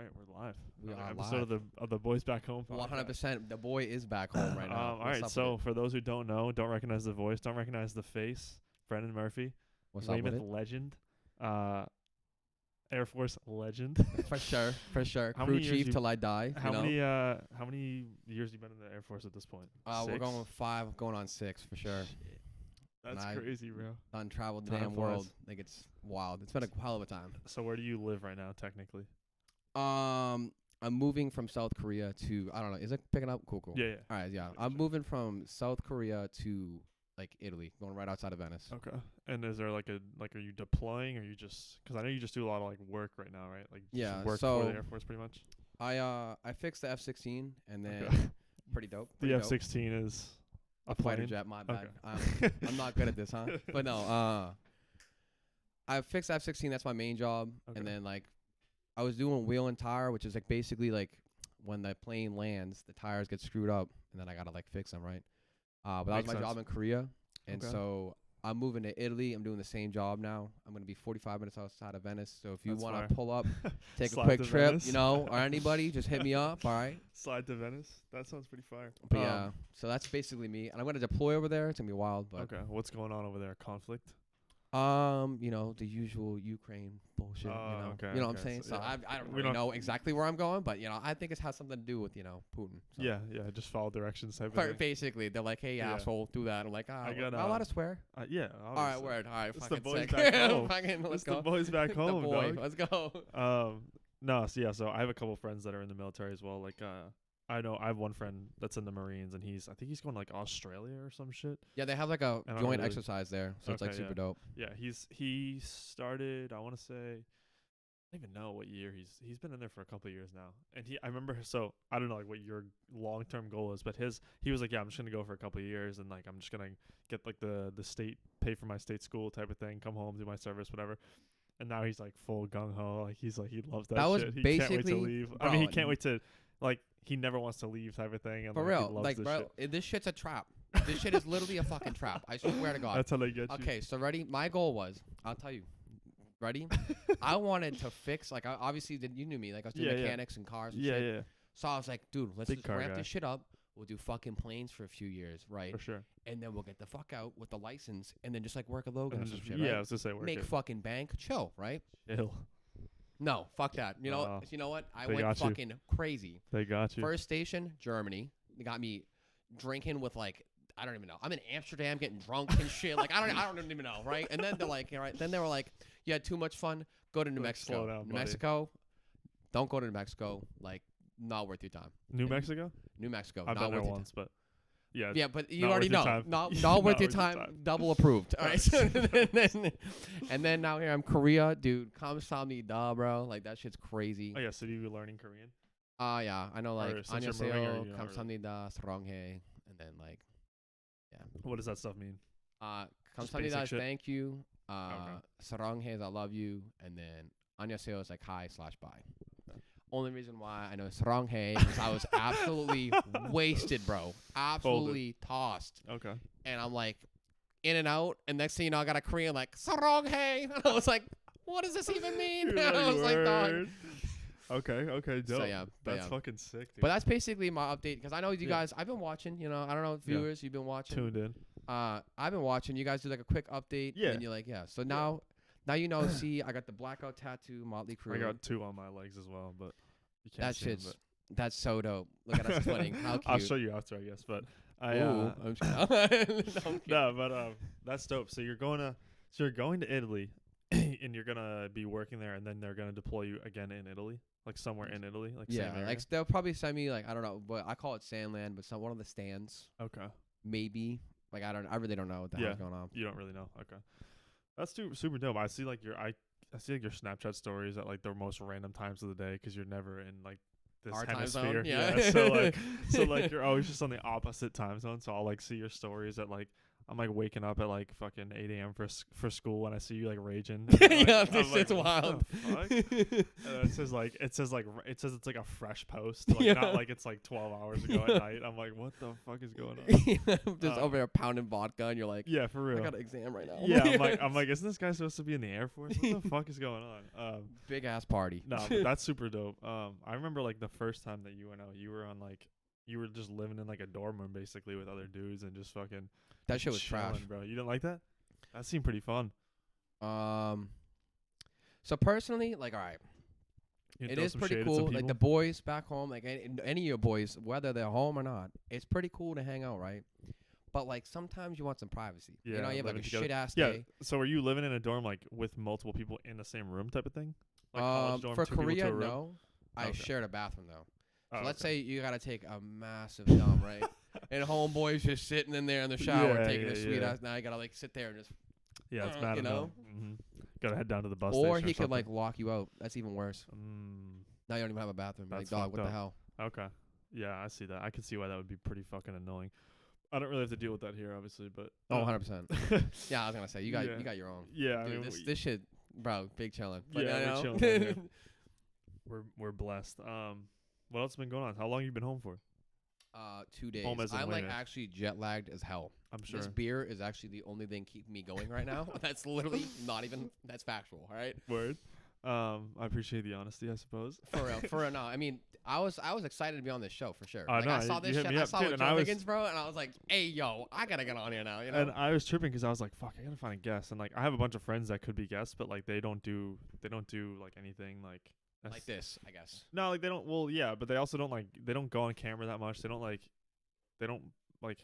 right, we're live. We Another are episode live. of the Boys Back Home. 100%. The boy is back home right now. All right, so for those who don't know, don't recognize the voice, don't recognize the face, Brennan Murphy, What's up with Weymouth it? legend, Air Force legend. For sure, for sure. How Crew many years chief you- till I die. How you know? many years you been in the Air Force at this point? We're 6? going with 5, going on 6 for sure. Shit. That's I- crazy, bro. Done traveled the Time damn world. flies. Like it's wild. It's been a hell of a time. So where do you live right now, technically? I'm moving from South Korea to I don't know. Is it picking up? Cool. Yeah, yeah. All right, yeah. Sure, I'm sure. moving from South Korea to like Italy, going right outside of Venice. Okay. And is there are you deploying, or you just? Because I know you just do a lot of like work right now, right? Like just Yeah, work so- for the Air Force, pretty much. I fixed the F-16 and then Okay. pretty dope. The pretty dope. F-16 is A fighter plane? jet, my bad. Okay. I'm not good at this, huh? But no, I fixed F-16. That's my main job. Okay. And then like, I was doing wheel and tire, which is like basically like when the plane lands, the tires get screwed up, and then I gotta like fix them, right? But that was Makes my sense. job in Korea, and Okay. so I'm moving to Italy. I'm doing the same job now. I'm gonna be 45 minutes outside of Venice. So if you That's want fire. to pull up, take a Slide quick to trip, Venice. you know, or anybody, just hit me up. All right. Slide to Venice. That sounds pretty fire. But yeah, so that's basically me, and I'm gonna deploy over there. It's gonna be wild, but Okay. What's going on over there? Conflict? you know, the usual Ukraine bullshit, you know. Okay, You know what I'm okay, saying? so, So yeah. I don't We really don't- know exactly where I'm going, but you know, I think it has something to do with, you know, Putin. So. Yeah, just follow directions type of thing. Basically, they're like, "Hey, Yeah. asshole, do that." I'm like, I I got, not allowed to swear. Yeah. All right, word. All right, It's the fucking boys sick. back home. Fucking, let's It's go. the boys back home, the boy, dog. let's go. No, so I have a couple friends that are in the military as well. Like, I know I have one friend that's in the Marines, and I think he's going like Australia or some shit. Yeah, they have like a I don't joint really- exercise there, so it's like Okay, super yeah. dope. Yeah, he started. I want to say, I don't even know what year he's been in there for a couple of years now. And I remember. So I don't know like what your long term goal is, but he was like, yeah, I'm just gonna go for a couple of years, and like I'm just gonna get like the state pay for my state school type of thing, come home, do my service, whatever. And now he's like full gung ho. Like he's like he loves that. That was shit. He can't wait to basically- leave. I bro, mean, he can't wait to like. He never wants to leave type of thing. And For like, he real, loves like, this bro, shit. this shit's a trap. This shit is literally a fucking trap. I swear to God. That's how they get you. Okay, so ready? My goal was, I'll tell you. Ready? I wanted to fix, like, I obviously, you knew me. Like, I was doing Yeah, yeah. mechanics and cars and Yeah, shit. yeah, So I was like, dude, let's Big just car ramp guy. this shit up. We'll do fucking planes for a few years, right? for sure. And then we'll get the fuck out with the license and then just, like, work a Logan And or then some just, shit, yeah, I right? was gonna say work Make it. fucking bank. Chill, right? Chill. No, fuck that. You know, you know what? I They went got you. fucking crazy. They got you. First station, Germany. They got me drinking with, like, I don't even know. I'm in Amsterdam getting drunk and shit. Like, I don't even know, right? And then they're like, all right. Then they were like, you had too much fun. Go to New Like, Mexico. slow down, New buddy. Mexico. Don't go to New Mexico. Like, not worth your time. New Mexico? New Mexico. I've not been there worth your once, but yeah. Yeah, but you not already worth your know. time. Not Not worth your worth your time. time. Double approved. All right. Facts. And then now here I'm Korea, dude. Kamsahamnida, bro. Like that shit's crazy. Oh yeah, so you learning Korean? Yeah, I know like since you're moving, or 안녕하세요, you don't really? 감사합니다, 사랑해, and then like What does that stuff mean? Just 감사합니다 basic is shit? thank you. Okay. 사랑해 is I love you, and then 안녕하세요 is like hi/bye. Okay. Only reason why I know 사랑해 is I was absolutely wasted, bro. Absolutely tossed. Okay. And I'm like in and out, and next thing you know, I got a Korean like 사랑해, and I was like, what does this even mean? You're And I was like, dog. word. Okay, dope. So yeah, but That's yeah. fucking sick, dude. But that's basically my update because I know you Yeah. guys. I've been watching. You know, I don't know Yeah. viewers. You've been watching. tuned in. I've been watching. You guys do like a quick update. Yeah. And you're like, yeah. So now you know. See, I got the blackout tattoo, Motley Crue. I got 2 on my legs as well, but you can't that see 'em, shit's but that's so dope. Look at us twinning. How cute. I'll show you after, I guess. But I Ooh, I'm just kidding. No, I'm kidding. no, but that's dope. So you're going to Italy, and you're gonna be working there, and then they're gonna deploy you again in Italy, like somewhere in Italy, like same Yeah, area? like they'll probably send me like I don't know, but I call it Sandland, but one of the stands Okay. maybe. Like I really don't know what the Yeah. hell's going on. You don't really know. Okay. That's super dope. I see like I see like your Snapchat stories at like the most random times of the day because you're never in like this Our time hemisphere. zone, yeah. So like you're always just on the opposite time zone. So I'll like see your stories at like I'm like waking up at like fucking 8 a.m. for school, and I see you like raging. Yeah, this I'm shit's like, wild. what the fuck? And it says it's like a fresh post, like Yeah. not like it's like 12 hours ago at night. I'm like, what the fuck is going on? Just over there pounding vodka, and you're like, Yeah, for real. I got an exam right now. Yeah, I'm like, isn't this guy supposed to be in the Air Force? What the fuck is going on? Big ass party. No, but that's super dope. I remember like the first time that you went out, you were on like, you were just living in like a dorm room basically with other dudes and just fucking That shit was chilling, trash. bro. You didn't like that? That seemed pretty fun. So personally, like, all right, You it throw is some pretty shade at some cool. Like the people? boys back home, like any of your boys, whether they're home or not, it's pretty cool to hang out, right? But like sometimes you want some privacy. You know, you have like a living together. shit ass Yeah. day. So were you living in a dorm like with multiple people in the same room type of thing? Like college dorm, For 2 people to Korea, a room? no. I Okay. shared a bathroom though. So Oh, let's okay. say you gotta take a massive dump, right? And homeboy's just sitting in there in the shower Yeah, taking yeah, a sweet yeah. ass. Now you gotta like sit there and just. Yeah, it's bad you enough. know? Mm-hmm. Gotta head down to the bus Or station. he could like something. lock you out. That's even worse. Mm, Now you don't even have a bathroom. You're like, That's dog, fucked what the up. hell? okay. Yeah, I see that. I could see why that would be pretty fucking annoying. I don't really have to deal with that here, obviously, but Oh, 100%. Yeah, I was gonna say you got Yeah. you got your own. yeah, I Dude, mean, this shit, bro, big chilling. But Yeah, I we're know. chilling out here. we're blessed. What else has been going on? How long you been home for? 2 days. Home as in I'm like when? actually jet lagged as hell. I'm sure. This beer is actually the only thing keeping me going right now. That's literally not even. That's factual. All right. Word. I appreciate the honesty, I suppose. For real. No, I mean, I was excited to be on this show for sure. Oh, Like no, I saw you this hit shit. me I up, saw dude, with and Joe I was- Higgins, bro, and I was like, hey, yo, I gotta get on here now. You know. And I was tripping because I was like, "Fuck, I gotta find a guest." And like, I have a bunch of friends that could be guests, but like, they don't do like anything like like this, I guess. No, like they don't. Well, yeah, but they also don't they don't go on camera that much. They don't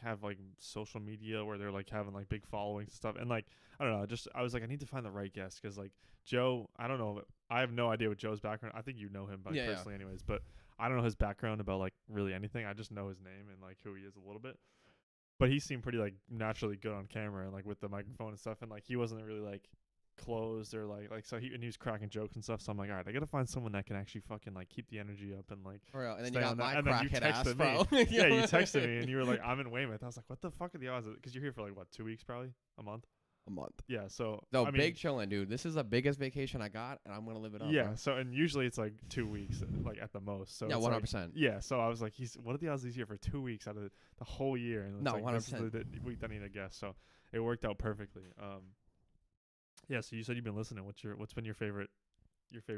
have like social media where they're like having like big followings and stuff. And like, I don't know. I was like, I need to find the right guest because like Joe, I don't know. I have no idea what Joe's background. I think you know him, Yeah, yeah. personally, anyways. But I don't know his background about like really anything. I just know his name and like who he is a little bit. But he seemed pretty like naturally good on camera and like with the microphone and stuff. And like he wasn't really like closed or like so he was cracking jokes and stuff. So I'm like, all right, I gotta find someone that can actually fucking like keep the energy up and like. For real. And then Stay you on got that. my And then you crackhead ass, texted bro. Yeah, you texted me and you were like, I'm in Weymouth. I was like, what the fuck are the odds? Because you're here for like what, 2 weeks probably, a month. A month. Yeah, so No, I mean, big chilling, dude. This is the biggest vacation I got, and I'm gonna live it up. yeah. bro. So and usually it's like 2 weeks, like at the most. So Yeah, it's 100%. Like, yeah. So I was like, what are the odds he's here for 2 weeks out of the whole year? And it's No, like, this is 100%. the week that I need a guess. So it worked out perfectly. Yeah. So you said you've been listening. What's been your favorite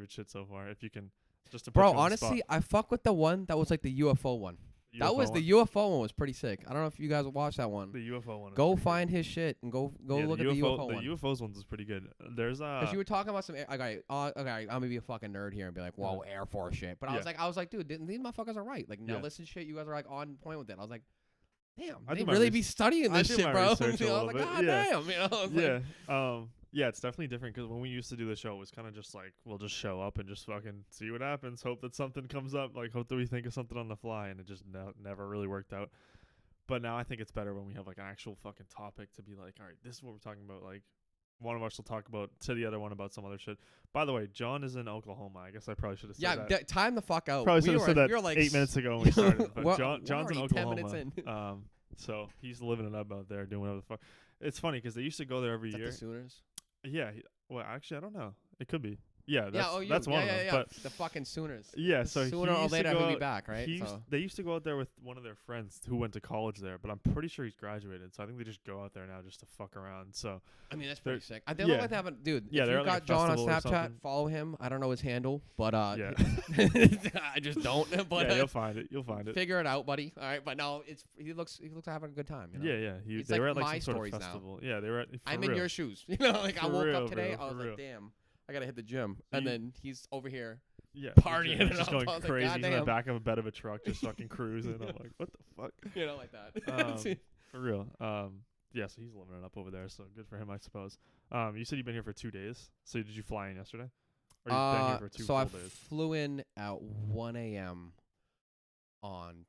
shit so far? If you can, just to put Bro, you on the honestly, spot. I fuck with the one that was like the UFO one. That was one. the UFO one was pretty sick. I don't know if you guys watched that one. The UFO one. is Go pretty good. find his shit and go Yeah, look at the UFO The one. UFOs ones is pretty good. There's Because you were talking about some. Okay, I'm gonna be a fucking nerd here and be like, "Whoa, Air Force shit." But I was like, dude, these motherfuckers are right. Like Nellis and shit, you guys are like on point with it. I was like, damn, I they do my really res- be studying I this do shit, my bro. research a You know, I little was like, bit, God yeah. damn, you know. I was like, Yeah. Yeah, it's definitely different because when we used to do the show, it was kind of just like we'll just show up and just fucking see what happens. Hope that something comes up. Like hope that we think of something on the fly, and it just never really worked out. But now I think it's better when we have like an actual fucking topic to be like, all right, this is what we're talking about. Like one of us will talk about to the other one about some other shit. By the way, John is in Oklahoma. I guess I probably should have said yeah, that. time the fuck out. Probably should have said that we were like 8 minutes ago when we started. But We're John's in already 10 minutes Oklahoma. in. So he's living it up out there, doing whatever the fuck. It's funny because they used to go there every Is that year. the Sooners? Yeah. Well, actually, I don't know. It could be. Yeah. That's, Yeah, oh, that's one of them. But the fucking Sooners. yeah, so Sooner he or used to later go he'll be out- back, right? They used to go out there with one of their friends who went to college there, but I'm pretty sure he's graduated. So I think they just go out there now just to fuck around. So I mean, that's they're- pretty sick. They yeah. look like they have a dude. Yeah, if they're you at, like, got a John on festival or Snapchat, something. follow him. I don't know his handle, but yeah, I just don't. But yeah, you'll find it. You'll find it. figure it out, buddy. All right, but no, he looks having a good time. You know? Yeah, yeah. It's They like were at like my some sort of stories now. festival. Yeah, they were at. I'm for in real. your shoes. You know, like I For woke real, up today, bro, I for was real. like, damn, I gotta hit the gym, So and you- then he's over here. Yeah, partying just, it just up. going I was like, crazy. He's in the goddamn. back of a bed of a truck, just fucking cruising. I'm like, what the fuck? You know, like that. For real. Yeah, so he's living it up over there. So good for him, I suppose. You said you've been here for 2 days. So did you fly in yesterday? Or you've been here for 2 so full I days? flew in at 1 a.m. on,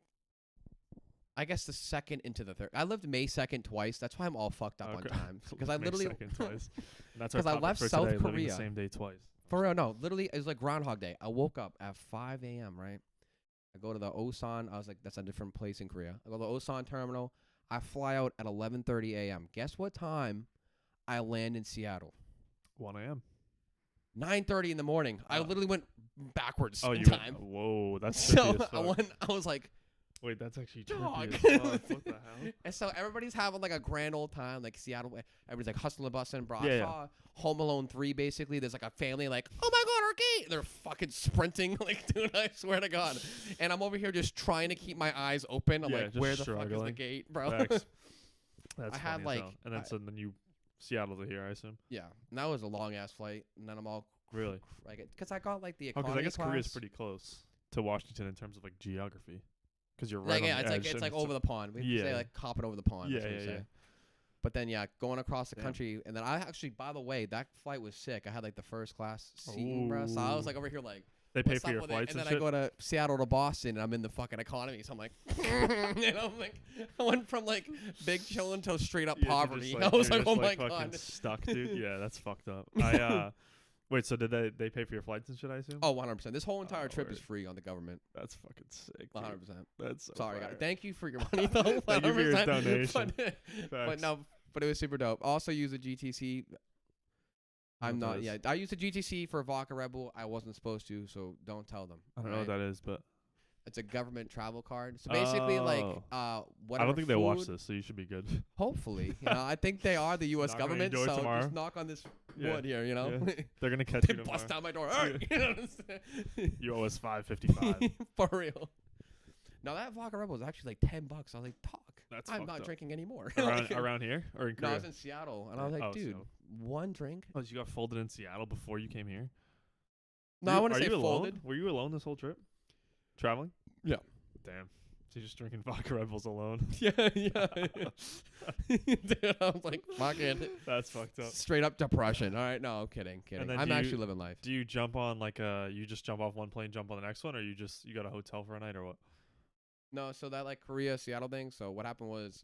I guess, the second into the third. I lived May 2nd twice. That's why I'm all fucked up Okay. on time. Because I May literally, 2nd twice. And that's our 'Cause I topic left for South today, living Korea. the same day twice. for real, no, literally, it was like Groundhog Day. I woke up at 5 a.m., right? I go to the Osan. I was like, that's a different place in Korea. I go to the Osan terminal. I fly out at 11:30 a.m. Guess what time I land in Seattle? 1 a.m. 9:30 in the morning. I literally went backwards in you time. Whoa, that's So trippy as fuck. I was like, Wait, that's actually dog. trippy as fuck. What the hell? And so everybody's having like a grand old time, like Seattle. Everybody's like hustling, busting, bro. Yeah, I saw Home Alone 3 basically. There's like a family like, oh my God, our gate. They're fucking sprinting. Like, dude, I swear to God. And I'm over here just trying to keep my eyes open. I'm Yeah, like, just where the fuck is the struggling. gate, bro? Facts. That's I funny had, as like, hell. And then so then you Seattle to here, I assume. Yeah. And that was a long ass flight. And then I'm all Really? because I got like the Oh, economy because I guess class. Korea's pretty close to Washington in terms of like geography. Because you're Like, right on yeah, the it's edge. like and it's like over the pond. We Yeah. say like hopping over the pond. Yeah, that's what we yeah, say. yeah. But then yeah, going across the Damn. country, and then I actually, by the way, that flight was sick. I had like the first class seating, bro. So I was Ooh. like over here like, They pay what's for up your with it? flights And and then I shit. go to Seattle to Boston, and I'm in the fucking economy. So I'm like, and I'm like, I went from like big chilling to straight up Yeah, you're poverty. just, I was you're like, just, oh my fucking God. stuck, dude. Yeah, that's fucked up. I wait. So did they pay for your flights and shit? I assume. Oh, 100%. This whole entire Oh, trip is word. free on the government. That's fucking sick. 100%. Dude. That's so Sorry, fire. guys. Thank you for your money, though. Thank you for your 100%. donation. But Facts. no, but it was super dope. Also use the GTC. I'm What not. that Yeah, is? I used the GTC for Vodka Rebel. I wasn't supposed to, so don't tell them. I don't know what that is, but It's a government travel card. So basically, like, I whatever. don't think they watch food- this, so you should be good. Hopefully, I think they are the U.S. Knock on your government. door So tomorrow. just knock on this Yeah. wood here. They're gonna catch They you bust tomorrow. down my door. Hey! You know what I'm saying? You owe us $5.55. For real. Now that Vodka Rebel is actually like $10. I was like, talk. That's I'm fucked not up. drinking anymore. around here or in No, I Korea? was in Seattle, and I was like, Oh, dude, Seattle. one drink? Oh, so you got folded in Seattle before you came here? No, I want Are to say you alone? folded. Were you alone this whole trip? Traveling? Yeah. Damn. So you're just drinking vodka Rebels alone? Yeah. Dude, I was like, fucking That's fucked up. straight up depression. All right, no, I'm kidding. then I'm do you- actually living life. Do you jump on you just jump off one plane, jump on the next one, or you got a hotel for a night or what? No, so that like Korea, Seattle thing. So what happened was,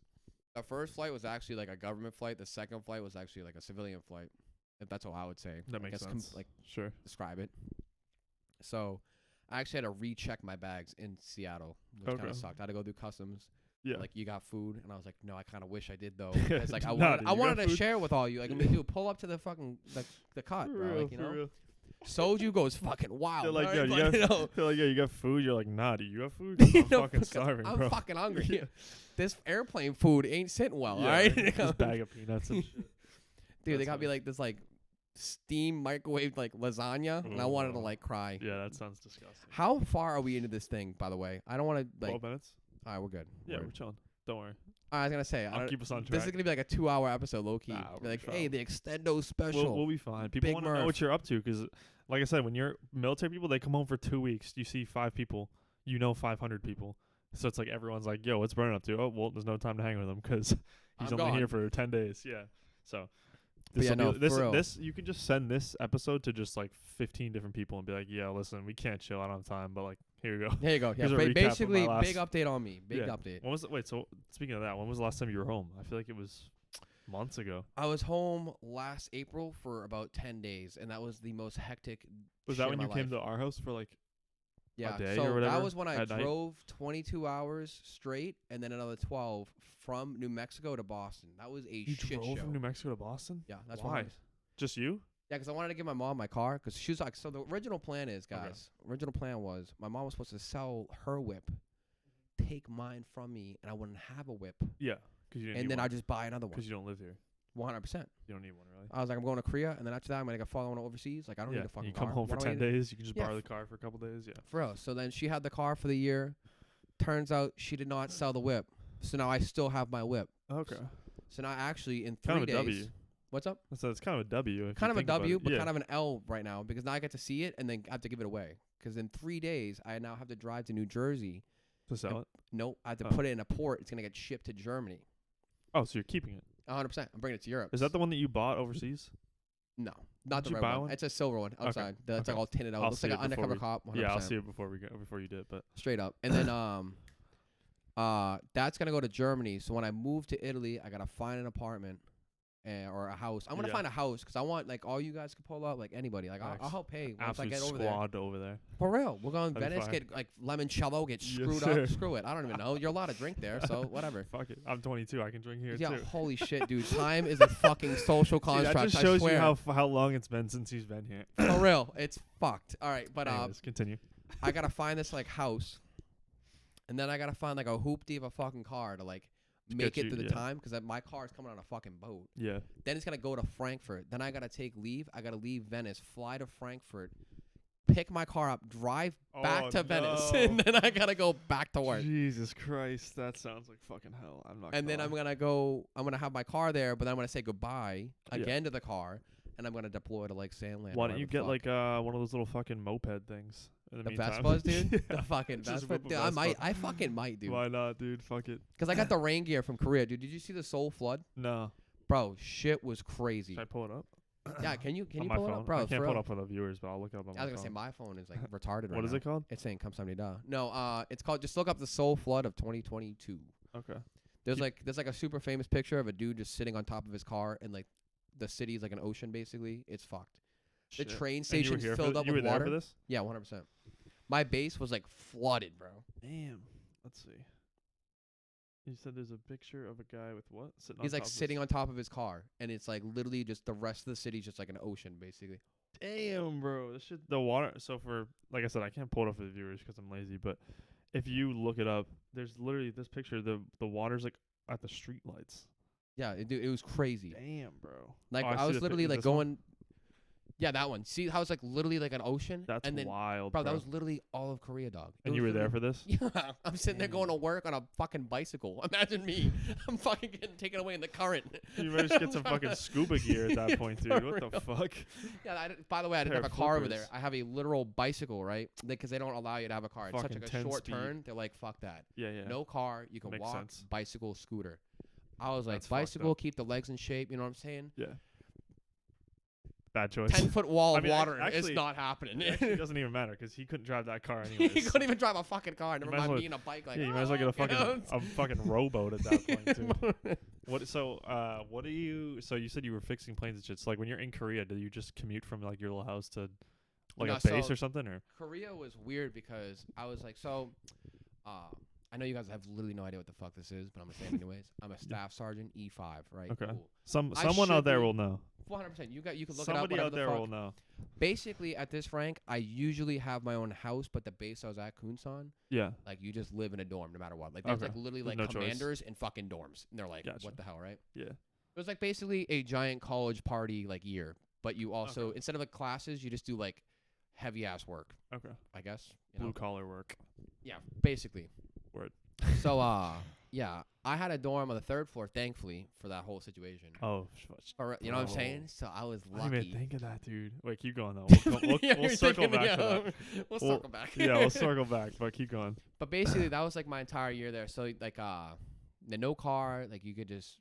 the first flight was actually like a government flight. The second flight was actually like a civilian flight. If that's what I would say. That I makes guess sense. Sure. describe it. So I actually had to recheck my bags in Seattle, which kind Okay. of sucked. I had to go through customs. Yeah. Like, you got food, and I was like, no, I kind of wish I did though. Yeah, Because like I nah, wanted, dude, I you got wanted to food? share with all you. Like, I mean, dude, pull up to the fucking the cot, For bro. real, Like, you for know, real. soju goes fucking wild. They're like, right? yo, you But, got, you know, they're like, yo, you got food? You're like, nah, do you have food? I'm No, fucking because starving, I'm bro. fucking hungry. Yeah. This airplane food ain't sitting well. Yeah, All right, just bag of peanuts and shit. dude, they That's got me funny. like this like steam microwave like lasagna, and I wanted to Ooh. like cry. Yeah, that sounds disgusting. How far are we into this thing, by the way? I don't want to like. 12 minutes? All right, we're good. Yeah, Word. we're chilling. Don't worry. I was gonna say, I'll keep us on this is track. gonna be like a 2-hour episode, low key. Nah, Be we're like, chill. hey, the extendo special. We'll be fine. People Big want to know Murph. what you're up to because, like I said, when you're military people, they come home for 2 weeks. You see 5 people, 500 people. So it's like everyone's like, yo, what's Brennan up to? Oh, well, there's no time to hang with him because he's I'm only here gone. for 10 days. Yeah. So But yeah, no, for real. this you can just send this episode to just like 15 different people and be like, yeah, listen, we can't chill. I don't have time, but like, here you go. Here you go. Yeah, Here's a recap of my basically, last- big update on me. Big Yeah. update. Wait, so speaking of that, when was the last time you were home? I feel like it was months ago. I was home last April for about 10 days, and that was the most hectic. Was shit that when of you my came life. to our house for like Yeah, day so or whatever that was when I at night? drove 22 hours straight, and then another 12 from New Mexico to Boston. That was a you shit drove show. from New Mexico to Boston? Yeah, that's Why? why. Just you? Yeah, because I wanted to give my mom my car, because she was like, so the original plan is, Okay. guys, original plan was my mom was supposed to sell her whip, take mine from me, and I wouldn't have a whip, Yeah, because you didn't. and then I'd just buy another one. because you don't live here. 100%. You don't need one really. I was like, I'm going to Korea, and then after that, I'm going to follow one overseas. Like, I don't Yeah, need a fucking you come car. home for What do I 10 need? days. You can just Yeah, borrow the car for a couple days. Yeah. For real. So then she had the car for the year. Turns out she did not sell the whip. So now I still have my whip. Okay. So now actually in 3 Kind of a days. W. What's up? So it's kind of a W. if Kind you of a think about W, it. but Yeah. kind of an L right now because now I get to see it and then I have to give it away. Because in 3 days, I now have to drive to New Jersey. to sell it. Nope, I have to Oh. put it in a port. It's going to get shipped to Germany. Oh, so you're keeping it? 100%. I'm bringing it to Europe. Is that the one that you bought overseas? No, not Did the you red buy one. one? It's a silver one outside. That's Okay. like all tinted out. I'll Looks see like an it before undercover we- cop. 100%. Yeah, I'll see it before you did. But Straight up. And then that's gonna go to Germany. So when I move to Italy, I gotta find an apartment or a house. I'm gonna Yeah. find a house because I want like all you guys can pull up, like anybody. Like I'll Nice. help pay once I Absolute get over there. squad over there. For real, we're going to That'd be Venice, fire. get like limoncello, get Yes, screwed sir. up. Screw it. I don't even know. You're allowed to drink there, so whatever. Fuck it. I'm 22. I can drink here Yeah, too. holy shit, dude. Time is a fucking social See, construct. that just I shows swear. you how long it's been since he's been here. For real, it's fucked. All right, but Anyways, continue. I gotta find this like house, and then I gotta find like a hoopty of a fucking car to like make Get it you, through the yeah. time because my car is coming on a fucking boat. Yeah. Then it's gonna go to Frankfurt. Then I gotta take leave. I gotta leave Venice, fly to Frankfurt, pick my car up, drive back Oh, to Venice, no. and then I gotta go back to work. Jesus Christ, that sounds like fucking hell. I'm not. And then I'm gonna have my car there, but then I'm gonna say goodbye Yeah. again to the car, and I'm gonna deploy to like Sandland. Why or don't you whatever get the fuck. like one of those little fucking moped things? In the meantime? Vespas, dude? Yeah. The fucking Just Vespa. whip a Dude, Vespa. I fucking might, dude. Why not, dude? Fuck it. Because I got the rain gear from Korea, dude. Did you see the Soul Flood? No. Bro, shit was crazy. Should I pull it up? Yeah, can you On pull my it phone. up, bro? I for can't pull real. it up for the viewers, but I'll look it up on I my was gonna say phone. my phone is like retarded right What is now. it called? It's saying come somebody da. No, it's called. Just look up the Soul Flood of 2022. Okay. There's You- like a super famous picture of a dude just sitting on top of his car, and like the city is like an ocean basically. It's fucked. The Shit. train And you were station's here for filled th- up You with were there water. for this? Yeah, 100%. My base was like flooded, bro. Damn. Let's see. You said there's a picture of a guy with what? Sitting He's on like top of sitting his- on top of his car, and it's like literally just the rest of the city's just like an ocean, basically. Damn, bro. This shit. The water. So for like I said, I can't pull it up for the viewers because I'm lazy. But if you look it up, there's literally this picture. The water's like at the street lights. Yeah, it was crazy. Damn, bro. Like Oh, I see was the literally pic- like this one? going. Yeah, that one. See how it's like literally like an ocean. That's and then, wild, bro. bro. That was literally all of Korea, dog. It And you was were there literally- for this? Yeah, I'm sitting there going to work on a fucking bicycle. Imagine me. I'm fucking getting taken away in the current. You better just get some fucking scuba gear at that point, dude. For What the fuck? Yeah. By the way, I didn't Pair have a of car over there. flippers. I have a literal bicycle, right? Because they don't allow you to have a car. It's such Fucking like a 10 short speed. turn. They're like, fuck that. Yeah, yeah. No car. You can Makes walk. sense. Bicycle, scooter. I was like, That's fucked bicycle, up. keep the legs in shape. You know what I'm saying? Yeah. Bad choice. 10-foot wall I of mean, ac- water. actually- it's not happening. It actually doesn't even matter because he couldn't drive that car He anyways. couldn't even drive a fucking car. Never might as mind well- me in a bike. Like, Yeah, you might as well get a you know? fucking rowboat at that point too. What? So, what do you? So you said you were fixing planes and shit. So like when you're in Korea, do you just commute from like your little house to like No, a base so- or something, or? Korea was weird because I was like, I know you guys have literally no idea what the fuck this is, but I'm gonna say it anyways. I'm a staff sergeant, E5, right? Okay. Cool. I Someone should out there be- will know. 100%. You can look Somebody it up. out there the fuck. will know. Basically, at this rank, I usually have my own house, but the base I was at, Kunsan, Yeah. like you just live in a dorm no matter what. Like there's Okay. like literally There's like no choice. commanders and fucking dorms, and they're like, Gotcha. what the hell, right? Yeah. It was like basically a giant college party like year, but you also Okay. instead of like classes, you just do like heavy ass work, Okay. I guess. You know? Blue collar work. Yeah, basically. Word. So yeah, I had a dorm on the 3rd floor, thankfully, for that whole situation. Oh. You know what I'm Bro. saying? So I was I didn't even lucky. think of that, dude. Wait, keep going though. We'll Yeah, we'll you're circle thinking, back to yeah, that. We'll We'll- circle back. Yeah, we'll circle back, but keep going. But basically, that was like my entire year there. So like, the no car, like you could just,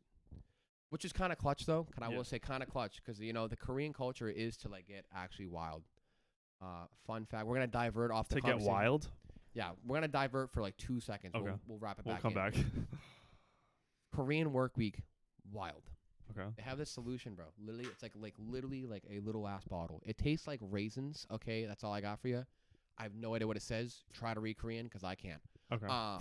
which is kind of clutch though. I Yeah. will say kind of clutch because you know the Korean culture is to like get actually wild. Fun fact: we're gonna divert off the To get conversation. wild, Yeah, we're gonna divert for like 2 seconds. Okay. We'll wrap it we'll back. come in. back. Korean work week, wild. Okay. They have this solution, bro. Literally, it's like literally like a little ass bottle. It tastes like raisins. Okay, that's all I got for you. I have no idea what it says. Try to read Korean because I can't. Okay. I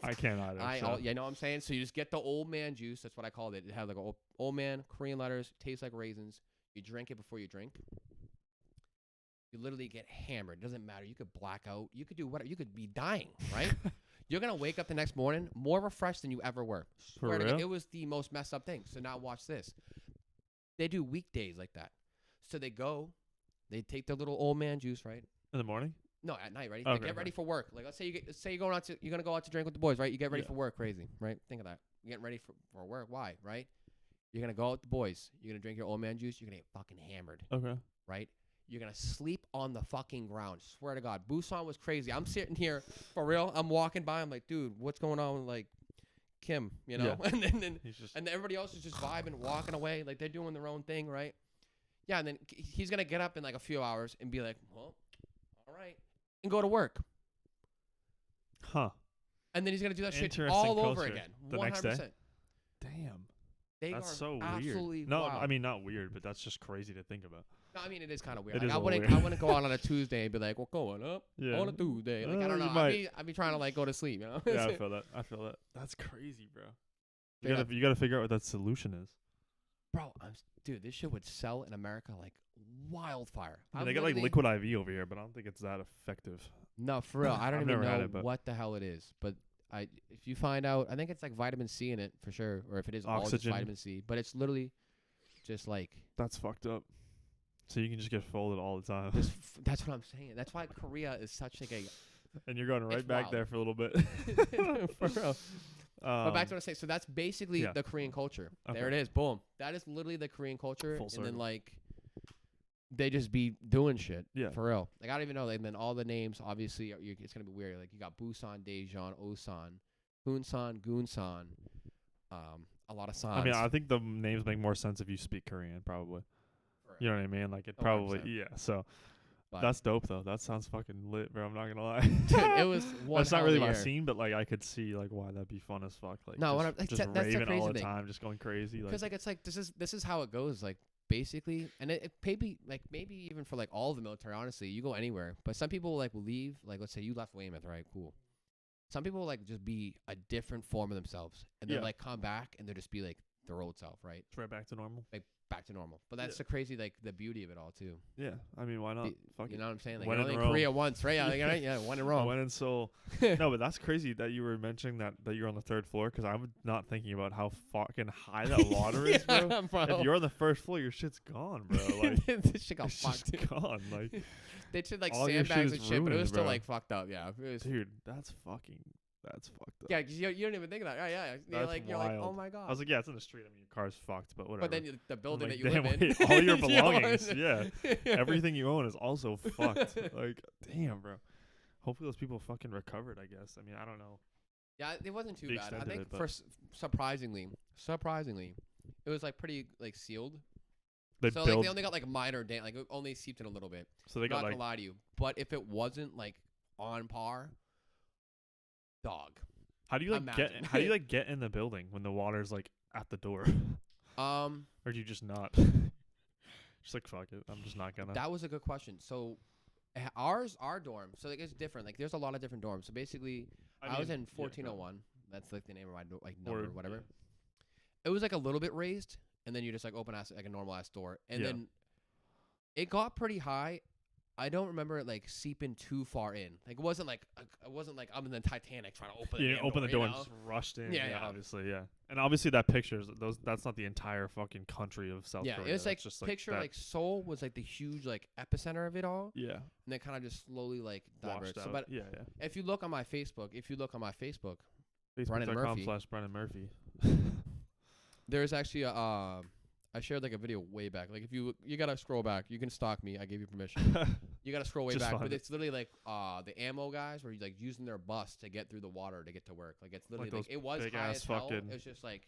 I can't either. So. you know what I'm saying? So you just get the old man juice. That's what I called it. It had like old man Korean letters. Tastes like raisins. You drink it before you drink. You literally get hammered. It doesn't matter. You could black out. You could do whatever. You could be dying, right? You're gonna wake up the next morning more refreshed than you ever were. For Swear to God, real? it was the most messed up thing. So now watch this. They do weekdays like that. So they go, they take their little old man juice, right? In the morning? No, at night, right? Okay, Like, get okay. ready for work. Like, let's say you're going out to, you're gonna go out to drink with the boys, right? You get ready Yeah. for work, crazy, right? Think of that. You're getting ready for work. Why, right? You're gonna go out with the boys. You're gonna drink your old man juice. You're gonna get fucking hammered, Okay. right? You're gonna sleep on the fucking ground. Swear to God, Busan was crazy. I'm sitting here for real. I'm walking by. I'm like, dude, what's going on with like Kim? You know? Yeah. And then He's just. and everybody else is just vibing, walking away, like they're doing their own thing, right? Yeah, and then he's gonna get up in like a few hours and be like, well, all right, and go to work. Huh. And then he's gonna do that shit Interesting all over culture. again. The next day? 100%. Damn. They That's are so absolutely weird. No, wild. I mean not weird, but that's just crazy to think about. No, I mean it is kind of weird. It Like, is I a wouldn't, little I weird. wouldn't go out on a Tuesday and be like, "Well, going up Yeah. on a Tuesday." Like I don't You know. might. I'd be trying to like go to sleep. You know? Yeah, I feel that. I feel that. That's crazy, bro. Straight up. You gotta figure out what that solution is. Bro, dude, this shit would sell in America like wildfire. I mean, they got like literally- liquid IV over here, but I don't think it's that effective. No, for real. I don't I've even never had know it, but- what the hell it is. But if you find out, I think it's like vitamin C in it for sure, or if it is all just Oxygen. vitamin C. But it's literally just like That's fucked up. So you can just get folded all the time, that's what I'm saying. That's why Korea is such like a and you're going right It's back wild. there for a little bit. for real. But back to what I was saying. So that's basically yeah. the Korean culture. Okay. There it is. Boom. That is literally the Korean culture. Full And then circle. like they just be doing shit. Yeah. For real. Like I don't even know. And then all the names obviously it's gonna be weird. Like you got Busan, Daejeon, Osan, Hoonsan, Goonsan. A lot of sans. I mean, I think the names make more sense if you speak Korean, probably. For You know what I mean? Like it 100%. probably, yeah. So But that's dope though. That sounds fucking lit, bro. I'm not gonna lie. dude, it was one. That's not hell really of a my year. scene, but like I could see like why that'd be fun as fuck. Like No, just, what I'm- like, just that's the raving crazy all the thing. time, just going crazy. Like Because like it's like this is how it goes. Like basically, and it maybe even for like all of the military. Honestly, you go anywhere, but some people like will leave. Like let's say you left Weymouth, right? Cool. Some people like just be a different form of themselves, and then Yeah. like come back and they'll just be like their old self, right? it's right back to normal. Like back to normal. But that's Yeah. the crazy like the beauty of it all too. Yeah, I mean, why not? Y- Fuck You it. know what I'm saying? Like When you're in only in Rome. Korea once, right? Yeah, like, right? Yeah, one in I Rome. went in Seoul. No, but that's crazy that you were mentioning that you're on the third floor because I'm not thinking about how fucking high that water is, bro. Yeah, bro. If you're on the first floor, your shit's gone, bro. Like this shit got it's fucked. just gone. Like, They did like all your shit sandbags is and shit, but it ruined, was still bro. like fucked up. Yeah, it was. dude, that's fucked up. Yeah, 'cause you don't even think of that. Yeah, yeah. You're That's like, oh wild. my god. I was like, yeah, it's in the street. I mean, your car's fucked, but whatever. but then the I'm building like, that you damn, live in, wait, all your you know, belongings, yeah, everything you own is also fucked. Like, damn, bro. Hopefully those people fucking recovered. I guess. I mean, I don't know. Yeah, it wasn't too The bad. I extent of think it, but- for surprisingly, it was like pretty like sealed. They So build, like they only got like minor damage, like it only seeped in a little bit. so they I'm not got like gonna lie to you, but if it wasn't like on par, dog. how do you like imagine. get how do you like get in the building when the water's like at the door, or do you just not? Just like fuck it, I'm just not gonna. That was a good question. So our dorm, so like it's different. Like there's a lot of different dorms. So basically, I was mean, in yeah, 1401. That's like the name of my like Or- number, whatever. yeah. It was like a little bit raised, and then you just like open ass like a normal ass door, and Yeah. then it got pretty high. I don't remember it like seeping too far in. Like it wasn't like I'm in the Titanic trying to open. You the didn't open the you door and know? just rushed in. Yeah, yeah. Obviously, yeah. And obviously that pictures those. That's not the entire fucking country of South Yeah, Korea. it's like That's just picture that, like Seoul was like the huge like epicenter of it all, yeah, and then kind of just slowly like diverged. washed So, out. but yeah, if you look on my Facebook, Brennan Facebook.com/BrennanMurphy. there's actually a I shared like a video way back. Like if you gotta scroll back, you can stalk me. I gave you permission. You gotta scroll way Just back, find but it. it's literally like the ammo guys were like using their bus to get through the water to get to work. Like it's literally those like it was big high ass as hell. fucking- It was just like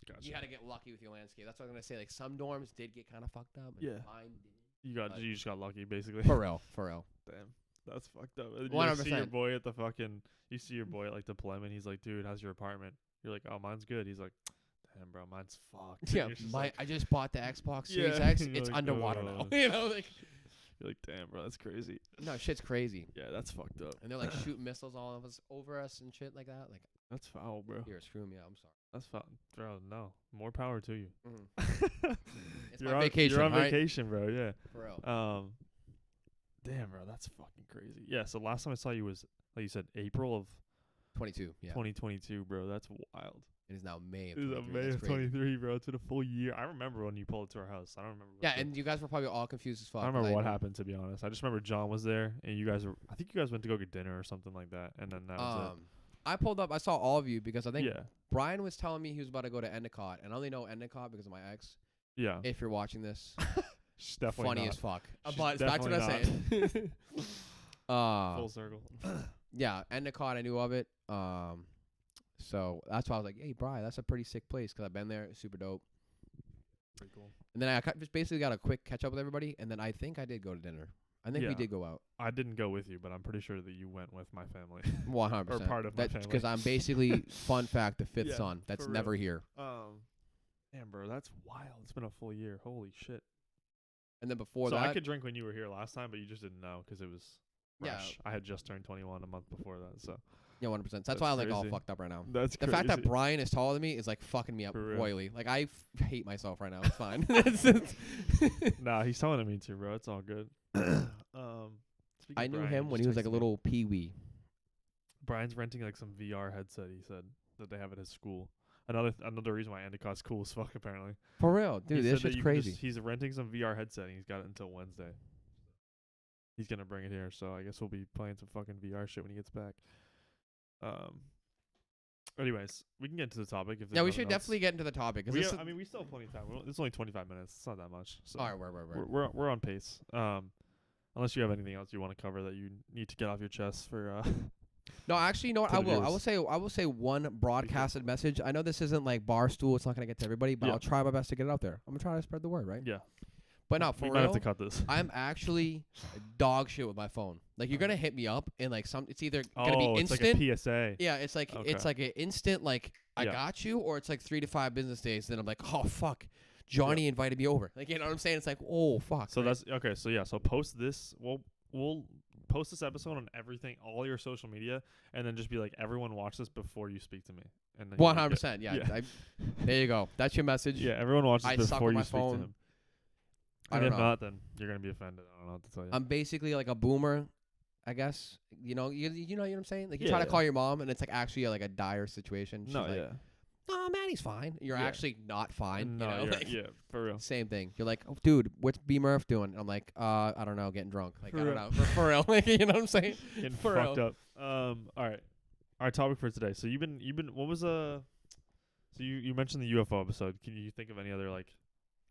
Gotcha. you had to get lucky with your landscape. That's what I'm gonna say. Like some dorms did get kind of fucked up. And Yeah. mine didn't. But- You just got lucky, basically. For real. Damn, that's fucked up. And you 100%. see your boy at the fucking. You see your boy at like deployment. He's like, dude, how's your apartment? You're like, oh, mine's good. He's like, damn, bro, mine's fucked. And Yeah, you're just like, I just bought the Xbox Series Yeah. X. You're It's like, underwater now. "Oh." You know, like you're like, damn, bro, that's crazy. no shit's crazy. Yeah, that's fucked up. And they're like shooting missiles all of us over us and shit like that. Like That's foul, bro. you're screwing me up. I'm sorry. That's foul, bro. No, more power to you. It's you're my on vacation. You're on alright? vacation, bro. Yeah. For real. Damn, bro, that's fucking crazy. Yeah. So last time I saw you was, like you said, April of 22. Yeah. 2022, bro. That's wild. It is now May of It was 23. May That's of crazy. 23, bro. It's been a full year. I remember when you pulled it to our house. I don't remember. Yeah, the- and you guys were probably all confused as fuck. I don't 'cause remember what knew- happened, to be honest. I just remember John was there, and you guys were. I think you guys went to go get dinner or something like that, and then that was I pulled up. I saw all of you because I it. think Yeah. Brian was telling me he was about to go to Endicott, and I only know Endicott because of my ex. Yeah. If you're watching this, She's definitely funny not. as fuck. She's But back to what I was definitely saying. Full circle. Yeah, Endicott, I knew of it. So that's why I was like, hey, Brian, that's a pretty sick place because I've been there. It's super dope. Pretty cool. And then I just basically got a quick catch up with everybody, and then I think I did go to dinner. I think we Yeah. did go out. I didn't go with you, but I'm pretty sure that you went with my family. 100%. Or part of my family. Because I'm basically, fun fact, the fifth Yeah, son. That's for never real. here. Damn, bro, that's wild. It's been a full year. Holy shit. And then before So that, I could drink when you were here last time, but you just didn't know because it was yeah, fresh. I had just turned 21 a month before that, so 100%. That's why I'm like all crazy. fucked up right now. That's The fact that Brian is taller than me is like fucking me up For real. royally. Like I hate myself right now. It's fine. Nah, he's telling me to, bro. It's all good. I knew him when he was like a little peewee. Brian's renting like some VR headset. He said that they have at his school. Another reason why Endicott's cool as fuck. Apparently, For real, dude. He This said that shit's you can crazy. he's renting some VR headset. And he's got it until Wednesday. He's gonna bring it here, so I guess we'll be playing some fucking VR shit when he gets back. Anyways, we can get into the topic if. Yeah, we there's should nothing else. definitely get into the topic. We have, I mean, we still have plenty of time. It's only 25 minutes. It's not that much. So all right. we're on pace. Unless you have anything else you want to cover that you need to get off your chest for. No, actually, you know what? to I the will. viewers. I will say one broadcasted message. I know this isn't like Barstool. It's not gonna get to everybody, but Yeah. I'll try my best to get it out there. I'm gonna try to spread the word, right? Yeah. But no, for we real, might have to cut this. I'm actually dog shit with my phone. Like you're gonna hit me up and like it's either gonna be it's instant. like a PSA. Yeah, it's like Okay. it's like an instant like I Yeah. got you, or it's like 3 to 5 business days. Then I'm like, oh fuck, Johnny invited me over. Like you know what I'm saying? It's like oh fuck. So right? that's okay. So yeah. So post this. We'll post this episode on everything, all your social media, and then just be like, everyone watch this before you speak to me. And then 100%. Yeah. yeah. There you go. That's your message. Yeah, everyone watch I this suck before on you my speak to phone. him. I And don't if know. not, then you're gonna be offended. I don't know what to tell you. I'm basically like a boomer, I guess. You know what I'm saying? Like you try to Yeah. call your mom, and it's like actually like a dire situation. She's no, like, yeah. "Oh man, he's fine." You're Yeah. actually not fine. No, you know? you're- Like, yeah, for real. Same thing. You're like, oh, dude, what's B Murph doing? I'm like, I don't know, getting drunk. Like, For I don't real. know, for real. Like, you know what I'm saying? Getting For fucked real. up. All right. Our topic for today. So you've been. What was So you mentioned the UFO episode. Can you think of any other like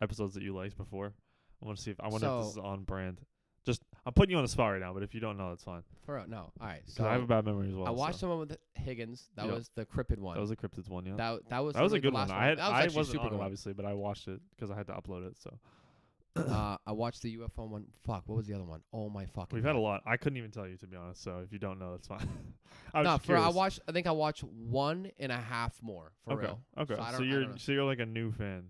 episodes that you liked before? I want to see if if this is So- on brand. Just I'm putting you on the spot right now, but if you don't know, that's fine. For real. No. All right. Because So I have a bad memory as well. I watched so. the one with Higgins. That Yeah. was the cryptid one. That was a cryptids one, yeah. that was That was a the good one. last I That was actually wasn't super on good it one. obviously, but I watched it because I had to upload it. So I watched the UFO one. Fuck, what was the other one? Oh my fucking. we've had a lot. I couldn't even tell you to be honest. So if you don't know, that's fine. I was No, just curious. I think I watched 1.5 more for Okay. real. Okay. So I So don't- I you're don't know. so you're like a new fan.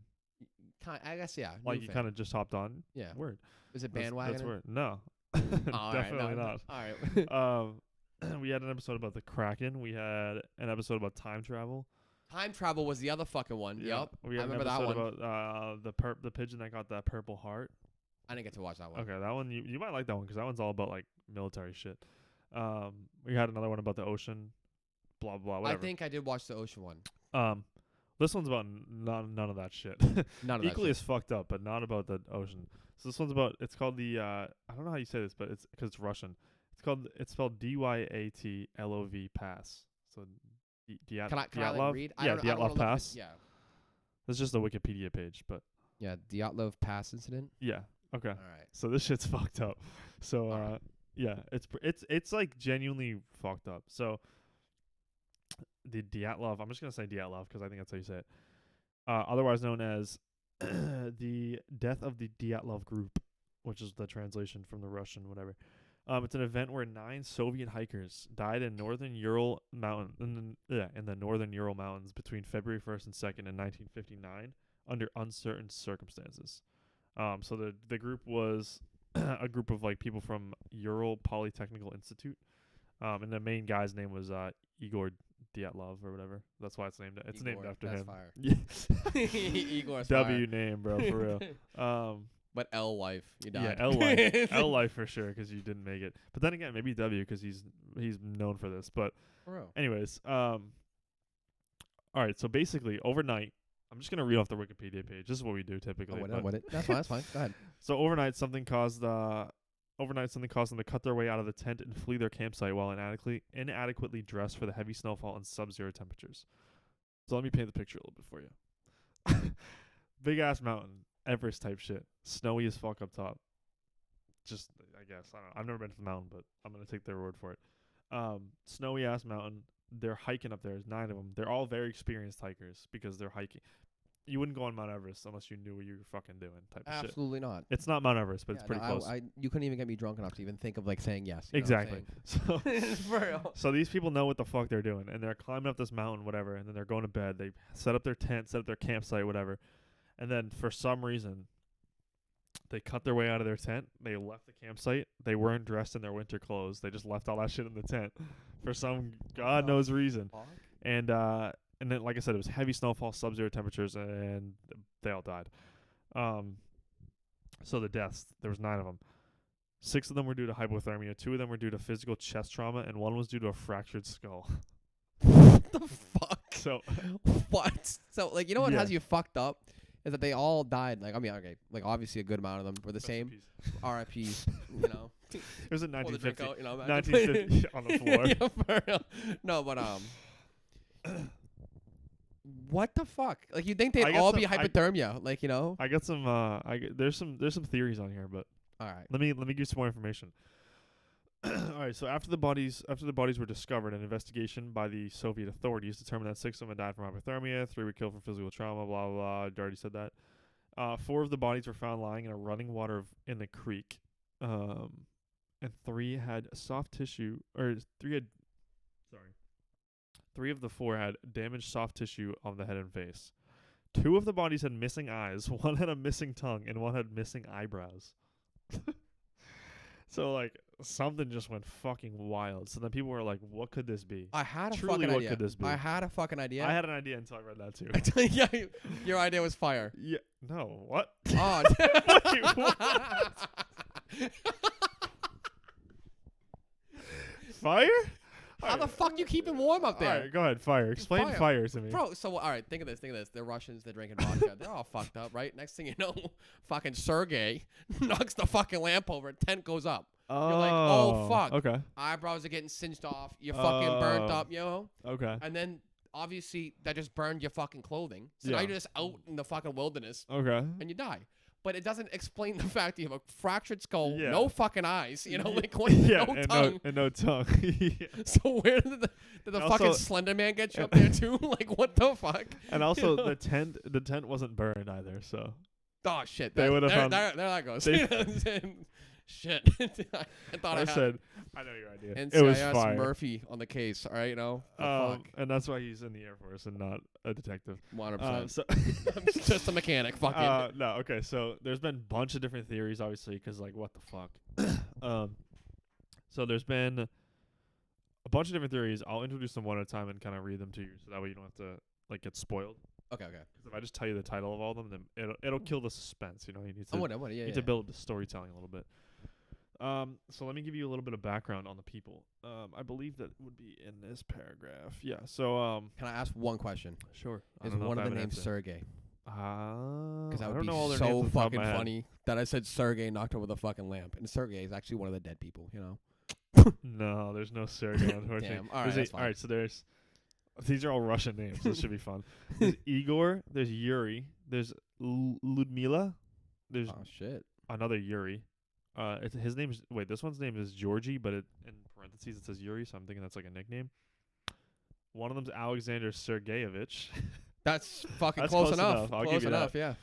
I guess yeah. Like new you fan. kind of just hopped on. Yeah. Word. Is it That's bandwagon? word. No. Oh, all right, Definitely no, not. All right. We had an episode about the Kraken. We had an episode about time travel. Time travel was the other fucking one. Yeah. Yep. We had I remember an that episode one. about the pigeon that got that purple heart. I didn't get to watch that one. Okay, that one you might like that one because that one's all about like military shit. We had another one about the ocean. Blah blah. Whatever. I think I did watch the ocean one. This one's about none of that shit. None of Equally that as fucked up, but not about the ocean. So this one's about. It's called the. I don't know how you say this, but it's because it's Russian. It's spelled Dyatlov Pass. So Can I like, Dyatlov? read? Yeah, I don't Dyatlov wanna look at- Pass. Yeah. That's just a Wikipedia page, but Yeah. Dyatlov Pass incident. yeah. Okay. All right. So this shit's fucked up. So Alright. yeah, it's like genuinely fucked up. So the Dyatlov, I'm just gonna say Dyatlov because I think that's how you say it. Otherwise known as the death of the Dyatlov group, which is the translation from the Russian, whatever. It's an event where 9 Soviet hikers died in northern Ural mountain in the northern Ural mountains between February 1st and 2nd in 1959 under uncertain circumstances. So the group was a group of like people from Ural Polytechnical Institute, and the main guy's name was Igor Dyatlov or whatever. That's why it's named. It's named Igor, after that's him. fire. Yeah. Igor's W name, bro, for real. But L life, you Yeah, died. L life, L life for sure, because you didn't make it. But then again, maybe W because he's known for this. But For real. anyways, all right. So basically, overnight, I'm just gonna read off the Wikipedia page. This is what we do typically. Oh, but- what it? That's fine. That's fine. Go ahead. So overnight, something caused them to cut their way out of the tent and flee their campsite while inadequately dressed for the heavy snowfall and sub-zero temperatures. So let me paint the picture a little bit for you. Big ass mountain, Everest type shit, snowy as fuck up top. Just I guess I don't know. I've never been to the mountain, but I'm gonna take their word for it. Snowy ass mountain. They're hiking up there. There's 9 of them. They're all very experienced hikers because they're hiking. You wouldn't go on Mount Everest unless you knew what you were fucking doing. Type of shit. Absolutely not. It's not Mount Everest, but it's Yeah, pretty no, close. you couldn't even get me drunk enough to even think of like saying yes. you know what I'm Exactly. So, saying? For real. so these people know what the fuck they're doing, and they're climbing up this mountain, whatever, and then they're going to bed. They set up their tent, set up their campsite, whatever. And then for some reason, they cut their way out of their tent. They left the campsite. They weren't dressed in their winter clothes. They just left all that shit in the tent for some God knows reason. Fuck. And then, like I said, it was heavy snowfall, sub-zero temperatures, and they all died. So the deaths, there was 9 of them. 6 of them were due to hypothermia. 2 of them were due to physical chest trauma, and 1 was due to a fractured skull. What the fuck? So What? So, like, you know what Yeah. has you fucked up? Is that they all died. Like, I mean, okay. Like, obviously a good amount of them were the rest in same. peace. RIP, you know. It was in Pour the drink 1950. out, you know. 1950 on the floor. Yeah, for real. No, but, what the fuck? Like, you'd think I they'd got all some- be hypothermia. Like, you know. I got some. There's some theories on here, but All right. let me give you some more information. All right. So after the bodies were discovered, an investigation by the Soviet authorities determined that 6 of them had died from hypothermia, 3 were killed from physical trauma. Blah blah blah. I already said that. 4 of the bodies were found lying in a running water in the creek, and 3 had soft tissue, or 3 had. Sorry. 3 of the 4 had damaged soft tissue on the head and face. 2 of the bodies had missing eyes, 1 had a missing tongue, and 1 had missing eyebrows. So, like, something just went fucking wild. So then people were like, what could this be? I had a Truly, fucking what idea. could this be? I had a fucking idea. I had an idea until I read that too. Yeah, your idea was fire. Yeah. No. What? Oh. Wait, what? Fire? How the fuck you keeping warm up there? All right, go ahead. Fire. Explain Fire. fire to me. Bro, so all right, think of this. They're Russians, they're drinking vodka. They're all fucked up, right? Next thing you know, fucking Sergey knocks the fucking lamp over, tent goes up. Oh. You're like, oh, fuck. Okay. Eyebrows are getting singed off, you're fucking burnt up, you know? Okay. And then obviously that just burned your fucking clothing. So now Yeah. you're just out in the fucking wilderness Okay. and you die. But it doesn't explain the fact that you have a fractured skull, Yeah. no fucking eyes, you know, like what, Yeah, no and tongue. no tongue. Yeah. So where did the And fucking also- Slender Man get you up there too? Like what the fuck? And also, You know? the tent wasn't burned either. So Oh shit! They would've there, found- there that goes. they- Shit! I thought I had said, I know your idea. NCIS It was fire. Murphy on the case. All right, you know. Fuck. And that's why he's in the Air Force and not a detective. 100%. So Just a mechanic. Fuck it. no, okay. So there's been a bunch of different theories, obviously, because like, what the fuck. So there's been a bunch of different theories. I'll introduce them one at a time and kind of read them to you, so that way you don't have to like get spoiled. Okay. 'Cause if I just tell you the title of all of them, then it'll kill the suspense. You know, you need to I want. Yeah. need to build the storytelling a little bit. So let me give you a little bit of background on the people. I believe that would be in this paragraph. Yeah. So Can I ask one question? sure. Is one of the names Sergey? Because Because that I would don't be know all their so names off the top of fucking my head. funny that I said Sergey knocked over the fucking lamp, and Sergey is actually one of the dead people. You know. No, there's no Sergey, unfortunately. Damn. All right. That's fine. All right, so these are all Russian names. So this should be fun. There's Igor. There's Yuri. There's Ludmila. There's Oh shit. another Yuri. His name's this one's name is Georgie, but in parentheses it says Yuri, so I'm thinking that's like a nickname. One of them's Alexander Sergeyevich. That's fucking That's close close enough. enough. I'll Close give you enough. Yeah.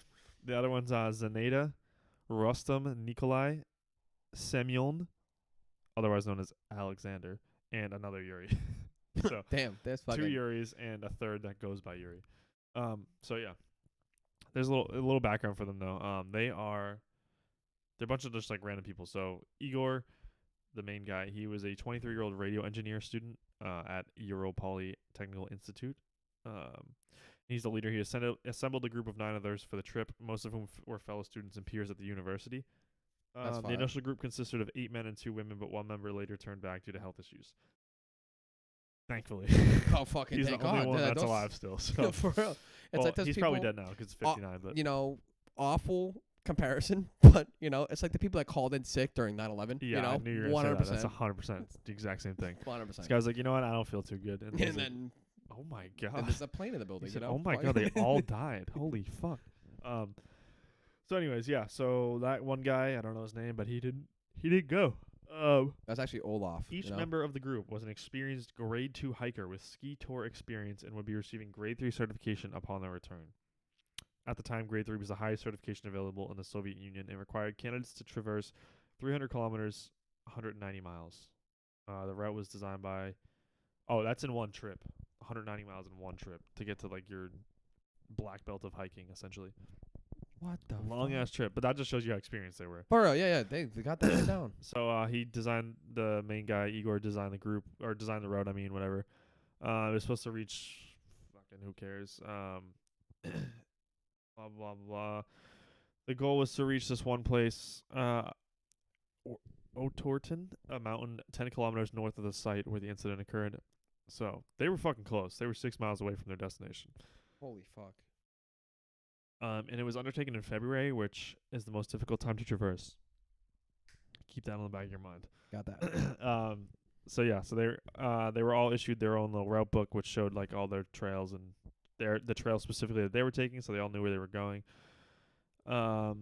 The other one's Zaneta, Rustam Nikolai, Semyon, otherwise known as Alexander, and another Yuri. So Damn. That's 2 fucking. Yuris and a third that goes by Yuri. So yeah, there's a little background for them though. They're a bunch of just like random people. So Igor, the main guy, he was a 23-year-old radio engineer student at Euro Polytechnical Institute. He's the leader. He assembled a group of 9 others for the trip, most of whom were fellow students and peers at the university. That's The fine. initial group consisted of 8 men and 2 women, but 1 member later turned back due to health issues. Thankfully. Oh fucking He's thank the only God. one Yeah, that's those- alive still. So. For real. It's Well, like those he's people, probably dead now because it's 59. But you know, awful comparison, but you know, it's like the people that called in sick during 9/11. yeah, you know, I knew you were gonna say that. That's 100%. It's the exact same thing. 100%. This guy's like, you know what? I don't feel too good. And, he's And like, then oh my and god. there's a plane in the building. He said, you know, oh my god, they all died. Holy fuck. So anyways, yeah. So that one guy, I don't know his name, but he didn't go. That's actually Olaf. Each you know? member of the group was an experienced grade 2 hiker with ski tour experience and would be receiving grade 3 certification upon their return. At the time, grade 3 was the highest certification available in the Soviet Union and required candidates to traverse 300 kilometers, 190 miles. The route was designed by, that's in one trip, 190 miles in one trip to get to like your black belt of hiking, essentially. What the Long fuck? ass trip, but that just shows you how experienced they were. For real, yeah, they got that shit down. So he designed the main guy, Igor designed the group or designed the road. I mean, whatever. It was supposed to reach. Fucking who cares? Blah blah blah. The goal was to reach this one place, Otorton, a mountain 10 kilometers north of the site where the incident occurred. So they were fucking close. They were 6 miles away from their destination. Holy fuck. And it was undertaken in February, which is the most difficult time to traverse. Keep that on the back of your mind. Got that. So they were all issued their own little route book, which showed like all their trails and the trail specifically that they were taking, so they all knew where they were going. Yeah,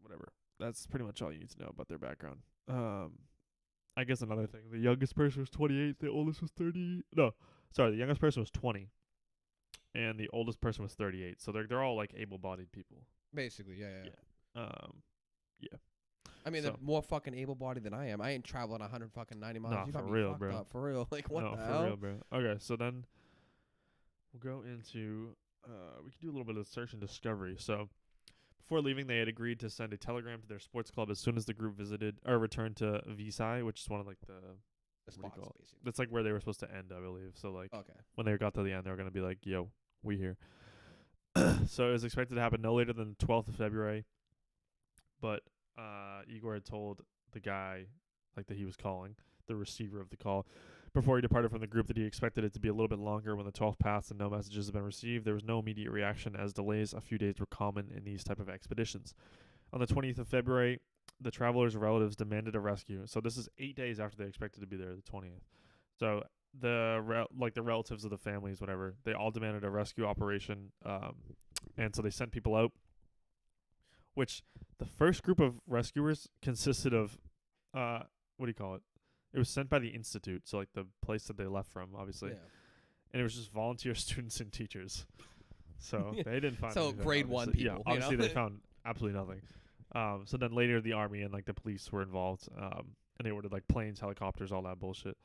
whatever. That's pretty much all you need to know about their background. I guess another thing, the youngest person was 28, the oldest was 30. No, sorry, the youngest person was 20, and the oldest person was 38. So they're all like able-bodied people. Basically, yeah. Yeah. I mean, So- they're more fucking able-bodied than I am. I ain't traveling 190 miles. Nah, You got for me real, fucked bro. up. For real. Like, what no, the for hell? real, bro. Okay, so then we'll go into we can do a little bit of search and discovery. So before leaving, they had agreed to send a telegram to their sports club as soon as the group visited or returned to Visay, which is one of like the The what do you spots, call it? basically. That's like where they were supposed to end, I believe. So like Okay. when they got to the end, they were gonna be like, "Yo, we here." So it was expected to happen no later than the 12th of February, but Igor had told the guy like that he was calling, the receiver of the call, before he departed from the group that he expected it to be a little bit longer. When the 12th passed and no messages had been received, there was no immediate reaction, as delays a few days were common in these type of expeditions. On the 20th of February, the travelers' relatives demanded a rescue. So this is 8 days after they expected to be there, the 20th. So the relatives of the families, whatever, they all demanded a rescue operation, and so they sent people out. Which the first group of rescuers consisted of, what do you call it? It was sent by the institute, so like the place that they left from, obviously, Yeah. and it was just volunteer students and teachers. So they didn't find So anything, grade one obviously. people, Yeah, you obviously know? they found absolutely nothing. So then later the army and like the police were involved, and they ordered like planes, helicopters, all that bullshit.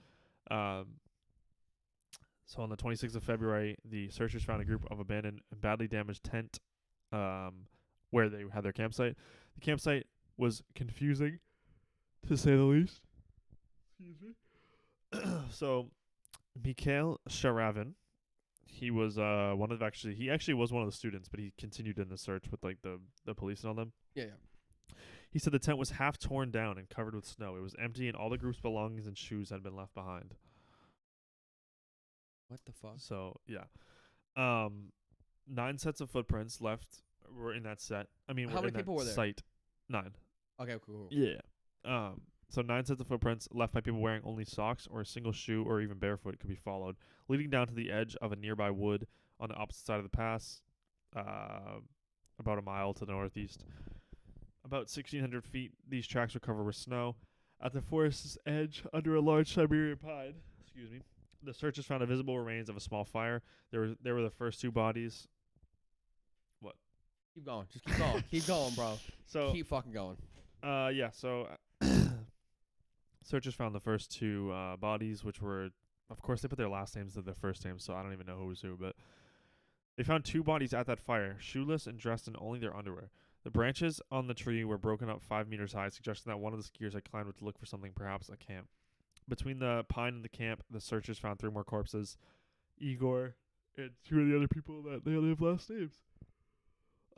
So on the 26th of February, the searchers found a group of abandoned and badly damaged tent, where they had their campsite. The campsite was confusing, to say the least. Excuse me. So, Mikhail Sharavin, he was he actually was one of the students, but he continued in the search with like the police and all them. Yeah. He said the tent was half torn down and covered with snow. It was empty, and all the group's belongings and shoes had been left behind. What the fuck? So yeah, 9 sets of footprints left were in that set. I mean, How many people were there? Site 9. Okay, cool. Yeah. So 9 sets of footprints left by people wearing only socks or a single shoe or even barefoot could be followed, leading down to the edge of a nearby wood on the opposite side of the pass, about a mile to the northeast. About 1,600 feet, these tracks were covered with snow. At the forest's edge, under a large Siberian pine, the searchers found a visible remains of a small fire. There were the first 2 bodies. What? Keep going. Just keep going. Keep going, bro. So Keep fucking going. yeah. So searchers found the first 2 bodies, which were, of course, they put their last names to their first names, so I don't even know who was who. But they found 2 bodies at that fire, shoeless and dressed in only their underwear. The branches on the tree were broken up 5 meters high, suggesting that one of the skiers had climbed it to look for something, perhaps a camp. Between the pine and the camp, the searchers found 3 more corpses, Igor and 2 of the other people that they only have last names.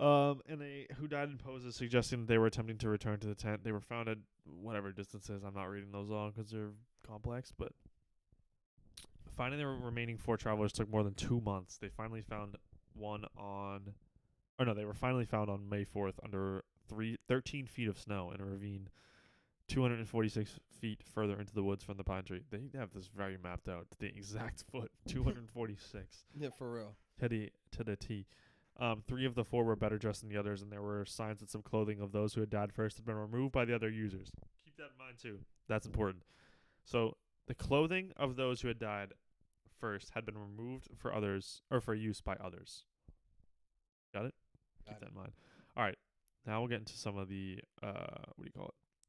And who died in poses, suggesting that they were attempting to return to the tent. They were found at whatever distances. I'm not reading those all because they're complex, but finding the remaining 4 travelers took more than 2 months. They finally found they were finally found on May 4th under 13 feet of snow in a ravine 246 feet further into the woods from the pine tree. They have this very mapped out to the exact foot, 246 Yeah, for real. to the T. 3 of the 4 were better dressed than the others, and there were signs that some clothing of those who had died first had been removed by the other users. Keep that in mind too. That's important. So the clothing of those who had died first had been removed for others or for use by others. Got it? Keep that in mind. All right. Now we'll get into some of the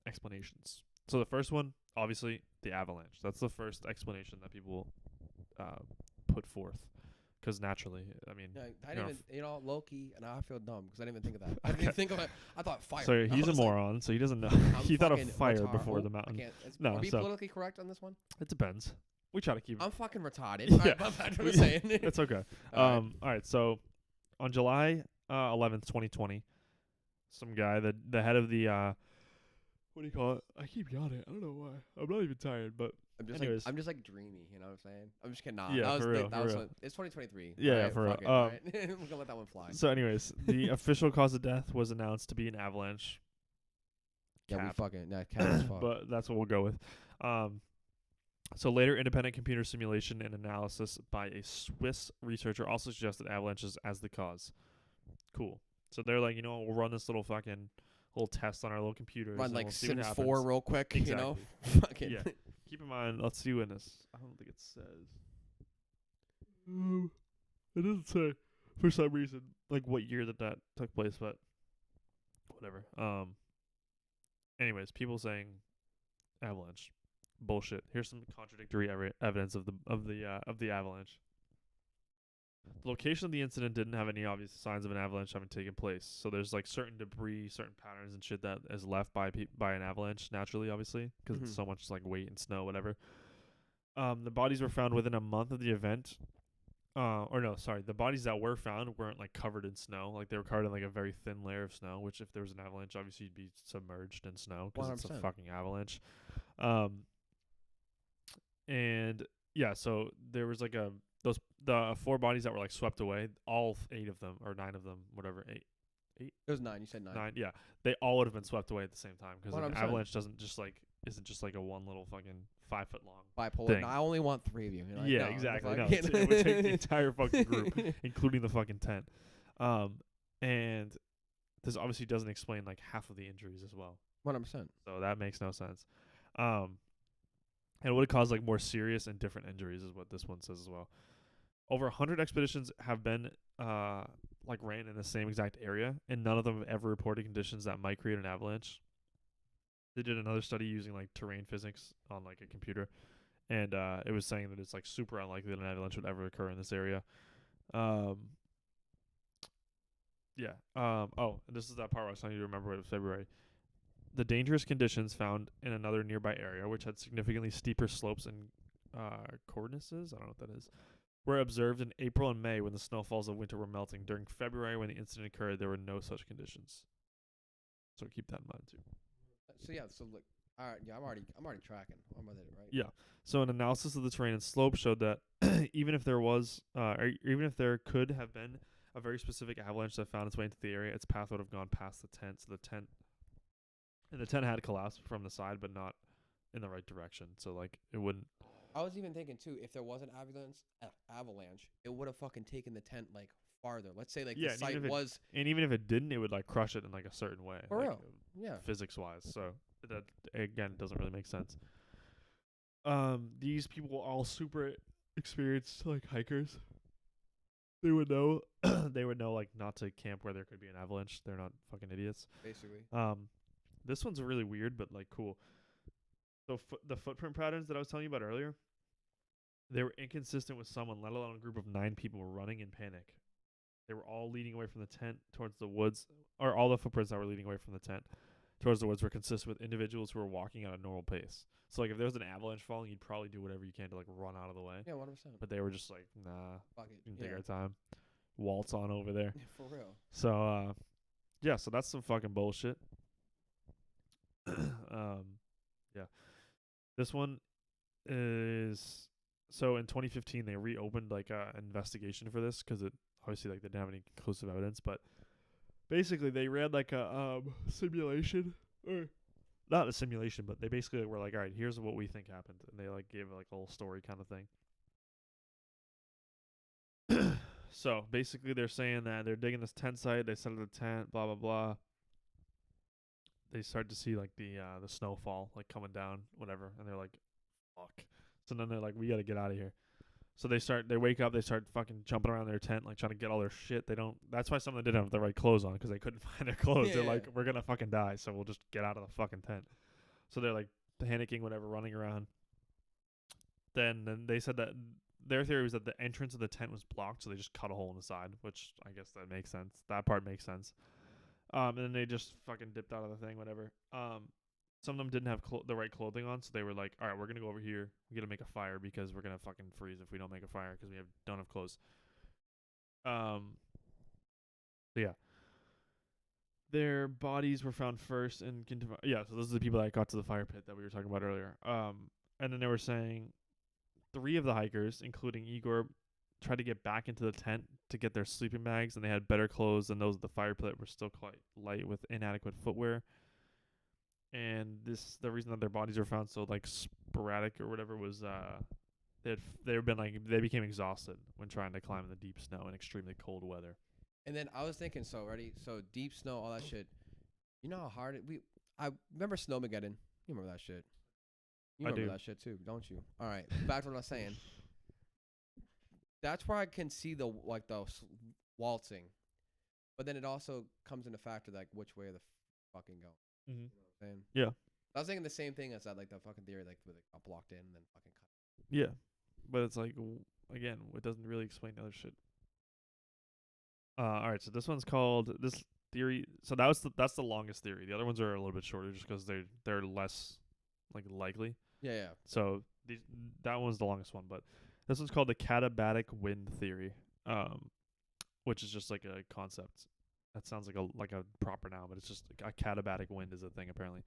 explanations. So the first one, obviously, the avalanche. That's the first explanation that people put forth. because naturally, I mean, Yeah, I you didn't know, even, low key, and I feel dumb because I didn't even think of that. I didn't Okay. even think of it. I thought fire. so I he's a was like, moron, so he doesn't know. I'm He thought of fucking fire retard- before oh, the I mountain. can't. No, Are we so politically correct on this one? it depends. We try to keep. I'm fucking retarded. Yeah. Alright, that's what I'm saying. It's okay. Alright. All right. So on July 11th, 2020, some guy, the head of the what do you call it? I keep yawning. I don't know why. I'm not even tired, but anyways. I'm just like dreamy. You know what I'm saying? I'm just kidding. Nah, Yeah, that was for real, that for was real. it's 2023. Yeah, Alright, for real. fuck it, alright. We're gonna let that one fly. So, anyways, the official cause of death was announced to be an avalanche. Yeah, we Cap. fucking cat as fuck. But that's what we'll go with. So later, independent computer simulation and analysis by a Swiss researcher also suggested avalanches as the cause. Cool. So they're like, we'll run this little test on our little computers. Run and like we'll see what Sims happens. 4 real quick. You know, fucking. Yeah. Keep in mind, let's see when this. I don't think it says. It doesn't say for some reason like what year that took place, but whatever. Anyways, people saying avalanche, bullshit. Here's some contradictory evidence of the avalanche. The location of the incident didn't have any obvious signs of an avalanche having taken place. So there's like certain debris, certain patterns and shit that is left by an avalanche naturally, obviously, because it's so much like weight and snow, whatever. The bodies were found within a month of the event. The bodies that were found weren't like covered in snow. Like they were covered in like a very thin layer of snow, which if there was an avalanche, obviously you'd be submerged in snow because it's a 100%. fucking avalanche. And yeah, so there was like the 4 bodies that were like swept away, all 8 of them or 9 of them, whatever, 8. It was 9. You said 9. 9, yeah. They all would have been swept away at the same time because an 100%. avalanche isn't just like a one little fucking 5 foot long Bipolar. thing. No, I only want 3 of you. You're like, Yeah, no, exactly. the No, fuck- it would take the entire fucking group, including the fucking tent. And this obviously doesn't explain like half of the injuries as well. 100%. So that makes no sense. And it would have caused like more serious and different injuries is what this one says as well. Over 100 expeditions have been ran in the same exact area, and none of them have ever reported conditions that might create an avalanche. They did another study using like terrain physics on like a computer, and it was saying that it's like super unlikely that an avalanche would ever occur in this area. And this is that part where I was telling you to remember it was February. The dangerous conditions found in another nearby area, which had significantly steeper slopes and cornices, I don't know what that is, were observed in April and May when the snowfalls of winter were melting. During February, when the incident occurred, there were no such conditions. So keep that in mind too. So yeah, so look, all right, yeah, I'm already tracking. I'm with it, right? Yeah. So an analysis of the terrain and slope showed that even if there could have been a very specific avalanche that found its way into the area, its path would have gone past the tent. So the tent had collapsed from the side, but not in the right direction. So like it wouldn't. I was even thinking too, if there was an avalanche, it would have fucking taken the tent like farther. Let's say like Yeah, the and site even if it- was And even if it didn't, it would like crush it in like a certain way. for like, real. Yeah. Physics wise. So that again doesn't really make sense. These people were all super experienced like hikers. They would know like not to camp where there could be an avalanche. They're not fucking idiots. Basically. This one's really weird but like cool. So the footprint patterns that I was telling you about earlier, they were inconsistent with someone, let alone a group of 9 people running in panic. They were all leading away from the tent towards the woods, or all the footprints that were leading away from the tent towards the woods were consistent with individuals who were walking at a normal pace. So like if there was an avalanche falling, you'd probably do whatever you can to like run out of the way. Yeah, 100%. But they were just like, nah, Fuck it. we can take Yeah. our time. Waltz on over there. For real. So yeah, so that's some fucking bullshit. Yeah. This one is so in 2015 they reopened like a investigation for this because it obviously like they didn't have any conclusive evidence, but basically they ran like a simulation, or not a simulation, but they basically were like, all right, here's what we think happened, and they like gave like a whole story kind of thing. So basically they're saying that they're digging this tent site, they set up the tent, blah blah blah. They start to see like the snowfall like coming down, whatever, and they're like, fuck. So then they're like, we gotta get out of here. So they wake up, they start fucking jumping around their tent, like trying to get all their shit. That's why some of them didn't have the right clothes on, because they couldn't find their clothes. They're like, we're gonna fucking die, so we'll just get out of the fucking tent. So they're like panicking, whatever, running around. Then they said that their theory was that the entrance of the tent was blocked, so they just cut a hole in the side, which I guess that makes sense. That part makes sense. And then they just fucking dipped out of the thing, whatever. Some of them didn't have the right clothing on, so they were like, all right, we're going to go over here. We got to make a fire because we're going to fucking freeze if we don't make a fire because don't have clothes. So yeah. Their bodies were found first and so those are the people that got to the fire pit that we were talking about earlier. And then they were saying 3 of the hikers, including Igor, tried to get back into the tent to get their sleeping bags, and they had better clothes than those at the fire pit, were still quite light with inadequate footwear. And the reason that their bodies were found so like sporadic or whatever was they became exhausted when trying to climb in the deep snow in extremely cold weather. And then I was thinking, so deep snow, all that shit. You know how hard I remember Snowmageddon. You remember that shit. You remember that shit too, don't you? All right, back to what I was saying. That's where I can see the waltzing, but then it also comes into factor like which way the fucking go. Mm-hmm. You know what I'm saying? Yeah. I was thinking the same thing as that, like the fucking theory, like where they got blocked in and then fucking cut. Yeah, but it's like again, it doesn't really explain the other shit. All right, so this one's called this theory. So that's the longest theory. The other ones are a little bit shorter, just because they're less like likely. Yeah. So that one's the longest one, but this one's called the katabatic wind theory, which is just like a concept. That sounds like a proper noun, but it's just a katabatic wind is a thing apparently.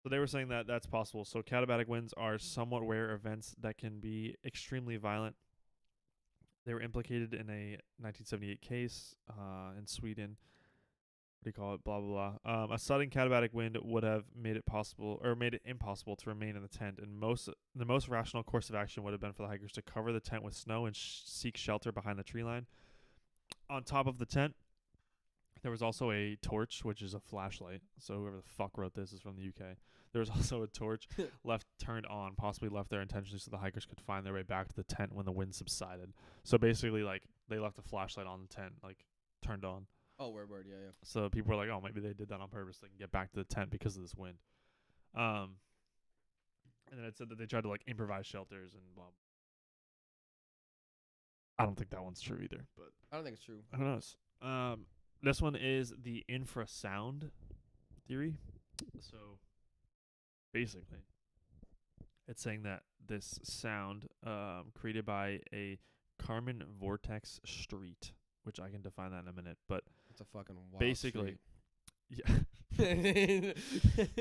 So they were saying that that's possible. So katabatic winds are somewhat rare events that can be extremely violent. They were implicated in a 1978 case in Sweden. What do you call it? Blah, blah, blah. A sudden katabatic wind would have made it impossible to remain in the tent. And the most rational course of action would have been for the hikers to cover the tent with snow and seek shelter behind the tree line. On top of the tent, there was also a torch, which is a flashlight. So whoever the fuck wrote this is from the UK. There was also a torch turned on, possibly left there intentionally so the hikers could find their way back to the tent when the wind subsided. So basically, like, they left a flashlight on the tent, like, turned on. Oh, word, yeah. So people were like, oh, maybe they did that on purpose. They can get back to the tent because of this wind. And then it said that they tried to, like, improvise shelters and blah. I don't think that one's true either, but I don't think it's true. Who knows? This one is the infrasound theory. So basically, it's saying that this sound created by a Kármán vortex street, which I can define that in a minute, but it's a fucking wild basically street. Yeah.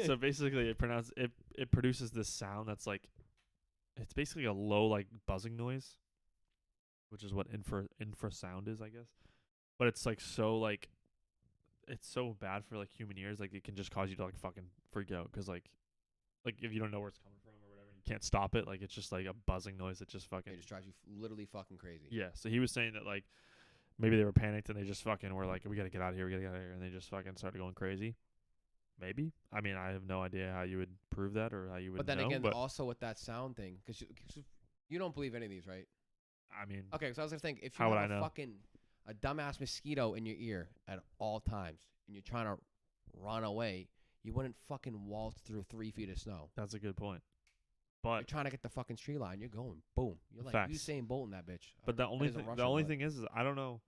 So basically it produces this sound that's like, it's basically a low like buzzing noise, which is what infrasound is, I guess. But it's like so like, it's so bad for like human ears, like it can just cause you to like fucking freak out, because like if you don't know where it's coming from or whatever, you can't stop it. Like it's just like a buzzing noise that just fucking, it just drives you literally fucking crazy. Yeah. So he was saying that like maybe they were panicked and they just fucking were like, we gotta get out of here, and they just fucking started going crazy. Maybe. I mean, I have no idea how you would prove that or how you would. But then know, again, also with that sound thing, because you don't believe any of these, right? I mean, okay. So I was gonna think, if you how would have I know? a dumbass mosquito in your ear at all times and you're trying to run away, you wouldn't fucking waltz through 3 feet of snow. That's a good point. But you're trying to get the fucking tree line, you're going boom. You're like facts. Usain Bolt in that bitch. But the only thing is I don't know.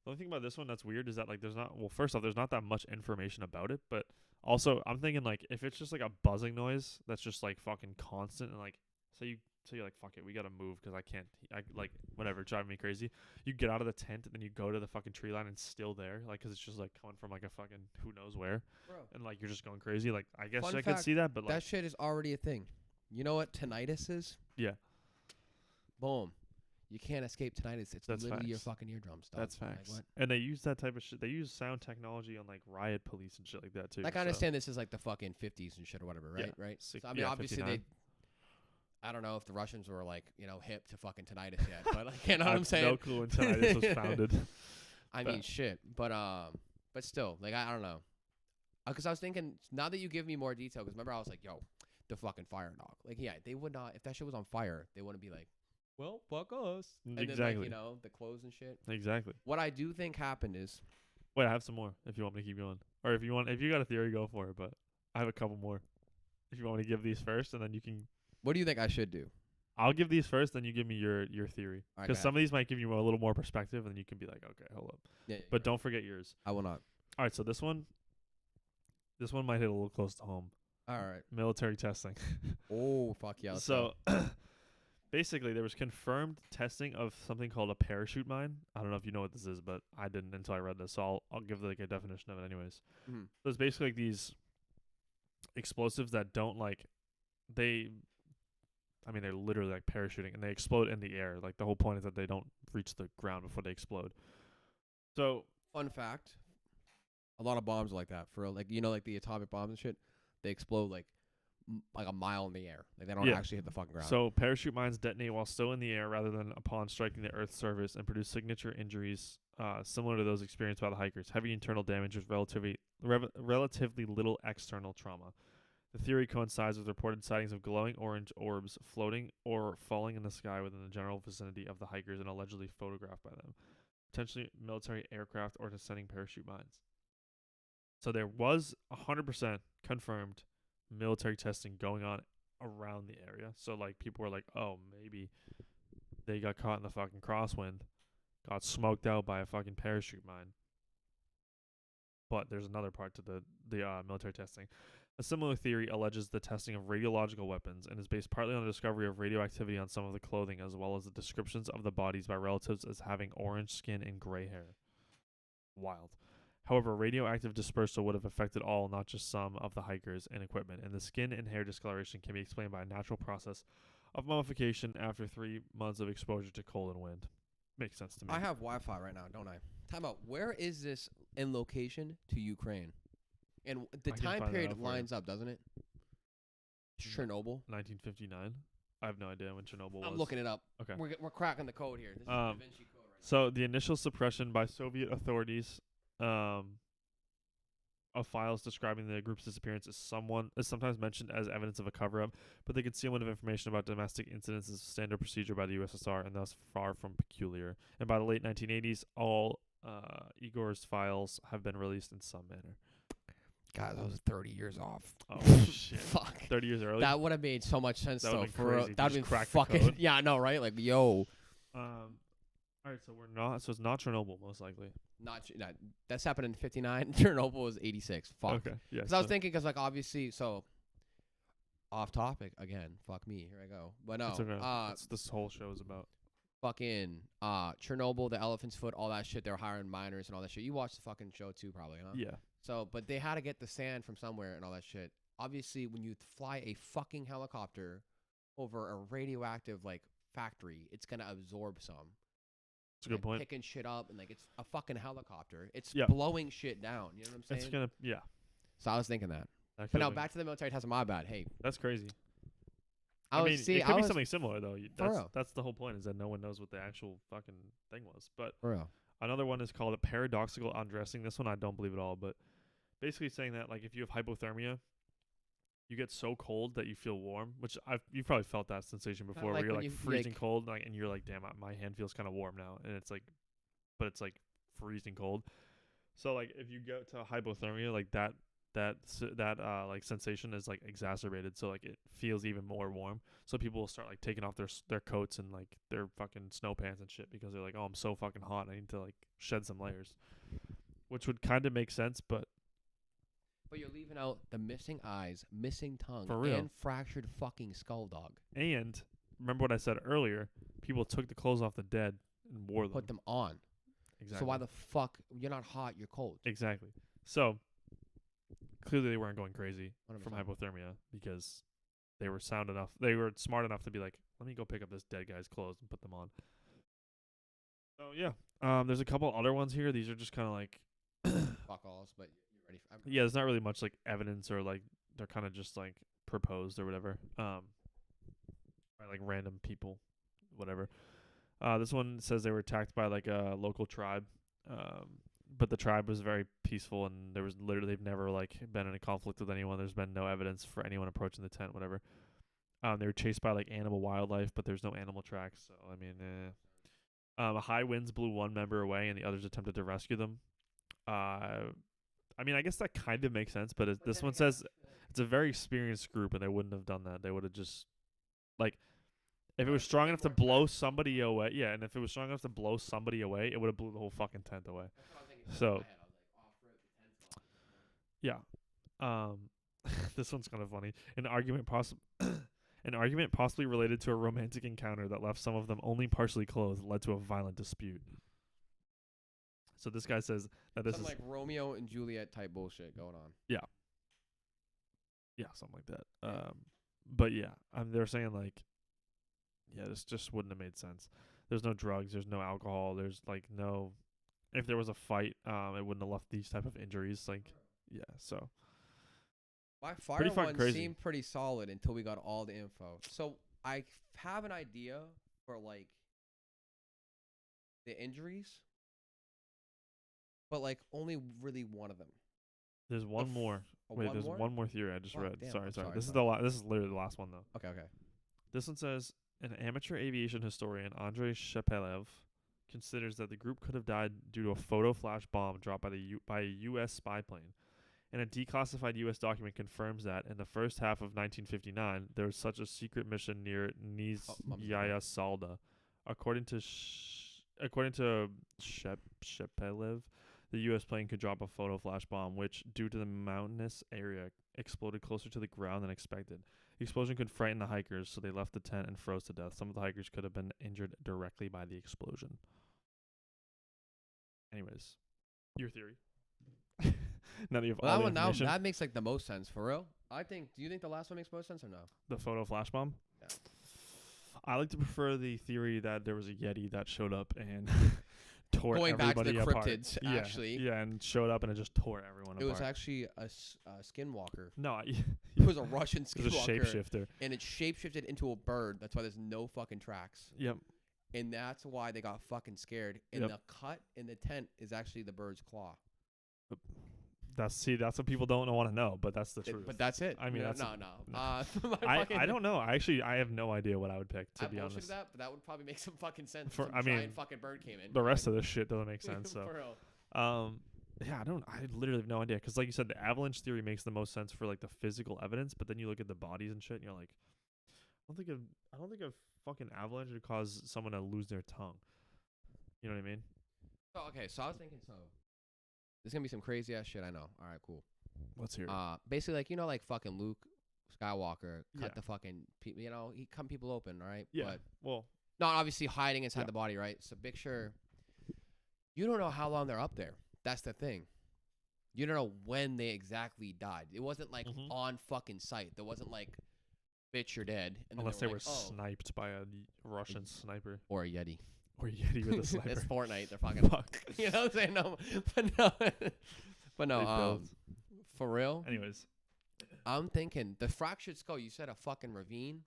The only thing about this one that's weird is that like there's not, well, first off, there's not that much information about it, but also I'm thinking like if it's just like a buzzing noise that's just like fucking constant, and like so you're like, fuck it, we gotta move because I like whatever, it's driving me crazy. You get out of the tent and then you go to the fucking tree line and it's still there, like, because it's just like coming from like a fucking who knows where. Bro. And like you're just going crazy. Like I guess Fun I fact, could see that, but like that shit is already a thing. You know what tinnitus is? Yeah. Boom. You can't escape tinnitus. It's That's literally facts. your fucking eardrums. Dog. That's facts. Like, what? And they use that type of shit. They use sound technology on like riot police and shit like that too. Like I understand this is like the fucking 50s and shit or whatever, right? Yeah. Right. So I mean, obviously 59. I don't know if the Russians were like, hip to fucking tinnitus yet, but like, you know what I'm saying? No clue when tinnitus was founded. I mean, shit, but still, like, I don't know, because I was thinking, now that you give me more detail, because remember I was like, yo, the fucking fire dog, like, yeah, they would not, if that shit was on fire, they wouldn't be like, well, fuck us, and Exactly. then like, the clothes and shit. Exactly. What I do think happened is, wait, I have some more if you want me to keep going, or if you got a theory, go for it. But I have a couple more. If you want me to give these first, and then you can. What do you think I should do? I'll give these first, then you give me your theory. All right, Because some of these might give you a little more perspective, and you can be like, okay, hold up. Yeah, But don't forget yours. I will not. All right, so this one might hit a little close to home. All right. Military testing. Oh, fuck yeah. So basically, there was confirmed testing of something called a parachute mine. I don't know if you know what this is, but I didn't until I read this. So I'll give like a definition of it anyways. Mm-hmm. So it's basically like these explosives that don't they're literally like parachuting and they explode in the air. Like the whole point is that they don't reach the ground before they explode. So Fun fact: a lot of bombs are like that. For like like the atomic bombs and shit, they explode like a mile in the air. Like they don't actually hit the fucking ground. So parachute mines detonate while still in the air rather than upon striking the Earth's surface and produce signature injuries similar to those experienced by the hikers. Heavy internal damage with relatively little external trauma. The theory coincides with reported sightings of glowing orange orbs floating or falling in the sky within the general vicinity of the hikers and allegedly photographed by them, potentially military aircraft or descending parachute mines. So there was 100% confirmed military testing going on around the area. So like people were like, oh, maybe they got caught in the fucking crosswind, got smoked out by a fucking parachute mine. But there's another part to the military testing. A similar theory alleges the testing of radiological weapons and is based partly on the discovery of radioactivity on some of the clothing as well as the descriptions of the bodies by relatives as having orange skin and gray hair. Wild. However, radioactive dispersal would have affected all, not just some, of the hikers and equipment, and the skin and hair discoloration can be explained by a natural process of mummification after 3 months of exposure to cold and wind. Makes sense to me. I have Wi-Fi right now, don't I? Time out. Where is this in location to Ukraine? And the time period lines up, doesn't it? Chernobyl. 1959. I have no idea when Chernobyl was. I'm looking it up. Okay. We're cracking the code here. This is the Da Vinci Code right So the initial suppression by Soviet authorities of files describing the group's disappearance is sometimes mentioned as evidence of a cover-up, but the concealment of information about domestic incidents is standard procedure by the USSR and thus far from peculiar. And by the late 1980s, all Igor's files have been released in some manner. God, that was 30 years off. Oh shit! Fuck. 30 years early. That would have made so much sense That though. would've been crazy if That you would just be cracked the fucking. code. Yeah, I know, right? Like, yo. All right, so we're not. So it's not Chernobyl, most likely. That's happened in 59. Chernobyl was 86. Fuck. Okay. Yeah. Because I was thinking, like obviously, so off topic again. Fuck me. Here I go. But no. It's okay. That's this whole show is about. Fucking Chernobyl, the elephant's foot, all that shit. They were hiring miners and all that shit. You watched the fucking show too, probably, huh? Yeah. So, but they had to get the sand from somewhere and all that shit. Obviously, when you fly a fucking helicopter over a radioactive like factory, it's gonna absorb some. That's a good point. Picking shit up and like it's a fucking helicopter. It's Yeah. blowing shit down. You know what I'm saying? It's gonna. Yeah. So I was thinking that. That But now could've been- back to the military test. My bad. Hey, That's crazy. I mean, was it could be something similar though. For real. That's the whole point is that no one knows what the actual fucking thing was. But for real. another one is called a paradoxical undressing. This one I don't believe at all, but basically saying that like if you have hypothermia, you get so cold that you feel warm, which you've probably felt that sensation before, like where you're when like you, freezing like- cold, like, and you're like, damn, my hand feels kind of warm now, and it's like, but it's like freezing cold. So like if you go to hypothermia, like that like sensation is like exacerbated, so like it feels even more warm. So people will start like taking off their coats and like their fucking snow pants and shit because they're like, oh, I'm so fucking hot, I need to like shed some layers, which would kind of make sense, but you're leaving out the missing eyes, missing tongue, For real. and fractured fucking skull, dog. and remember what I said earlier, people took the clothes off the dead and wore them. Put them on. Exactly. So why the fuck you're not hot? You're cold. Exactly. So clearly they weren't going crazy from 100%. hypothermia because they were they were smart enough to be like, let me go pick up this dead guy's clothes and put them on. So yeah, there's a couple other ones here. These are just kind of like, Fuck alls, but you're ready. yeah, there's not really much like evidence or like they're kind of just like proposed or whatever, by like random people, whatever. This one says they were attacked by like a local tribe, but the tribe was very peaceful and they've never like been in a conflict with anyone. There's been no evidence for anyone approaching the tent, whatever. They were chased by like animal wildlife, but there's no animal tracks. So I mean, high winds blew one member away and the others attempted to rescue them. I mean, I guess that kind of makes sense, but this one says it's a very experienced group and they wouldn't have done that. They would have just like, If it was strong enough to blow somebody away, yeah, and if it was strong enough to blow somebody away, it would have blew the whole fucking tent away. That's what I was thinking. So, In my head. I was like, oh, frick, the tent's gone. yeah. This one's kind of funny. An argument possibly related to a romantic encounter that left some of them only partially clothed led to a violent dispute. So this guy says that this Some is like Romeo and Juliet type bullshit going on. yeah, something like that. But yeah, they're saying like, yeah, this just wouldn't have made sense. There's no drugs, there's no alcohol, there's like no. If there was a fight, it wouldn't have left these type of injuries. Like, yeah, so. My fire Pretty fucking one crazy. seemed pretty solid until we got all the info. So I have an idea for like the injuries, but like only really one of them. There's one more. Wait, there's one more theory I just Fuck, read. damn, Sorry. I'm sorry, This is sorry. this is literally the last one though. Okay. This one says an amateur aviation historian, Andrei Shepelev, considers that the group could have died due to a photo flash bomb dropped by a U.S. spy plane. And a declassified U.S. document confirms that in the first half of 1959, there was such a secret mission near Nizhnyaya Salda. According to Shepelev, the U.S. plane could drop a photo flash bomb, which, due to the mountainous area, exploded closer to the ground than expected. The explosion could frighten the hikers, so they left the tent and froze to death. Some of the hikers could have been injured directly by the explosion. Anyways, your theory. Now that you have all the information. That makes like the most sense for real. Do you think the last one makes most sense or no? The photo flash bomb? Yeah. I like to prefer the theory that there was a Yeti that showed up and tore Going back to everybody the apart. cryptids, actually. Yeah, and showed up and it just tore everyone It apart. was actually a skinwalker. No, It was a Russian it was a skinwalker. shapeshifter. And it shapeshifted into a bird. That's why there's no fucking tracks. Yep. And that's why they got fucking scared. And Yep. the cut in the tent is actually the bird's claw. That's what people don't want to know, but that's the truth. But that's it. I mean, no. I don't know. I have no idea what I would pick, to be honest. That, but that would probably make some fucking sense. For- some I mean, giant fucking bird came in. The rest of this shit doesn't make sense. So, For real. yeah, I literally have no idea. Because like you said, the avalanche theory makes the most sense for like the physical evidence, but then you look at the bodies and shit, and you're like, I don't think a fucking avalanche would cause someone to lose their tongue. You know what I mean? So I was thinking, there's gonna be some crazy ass shit. I know. All right, cool. Let's hear it. Basically, like like fucking Luke Skywalker cut Yeah. the fucking people. He cut people open, right? Yeah. But Well, not obviously hiding inside Yeah. the body, right? So picture, you don't know how long they're up there. That's the thing. You don't know when they exactly died. It wasn't like Mhm. on fucking sight. There wasn't like, bitch, you're dead. And then unless they were like, oh, sniped by a Russian sniper or a Yeti. or Yeti with a sniper. It's Fortnite. They're fucking. Fuck. You know what I'm saying? No, but no. They built. For real. Anyways, I'm thinking the fractured skull. You said a fucking ravine.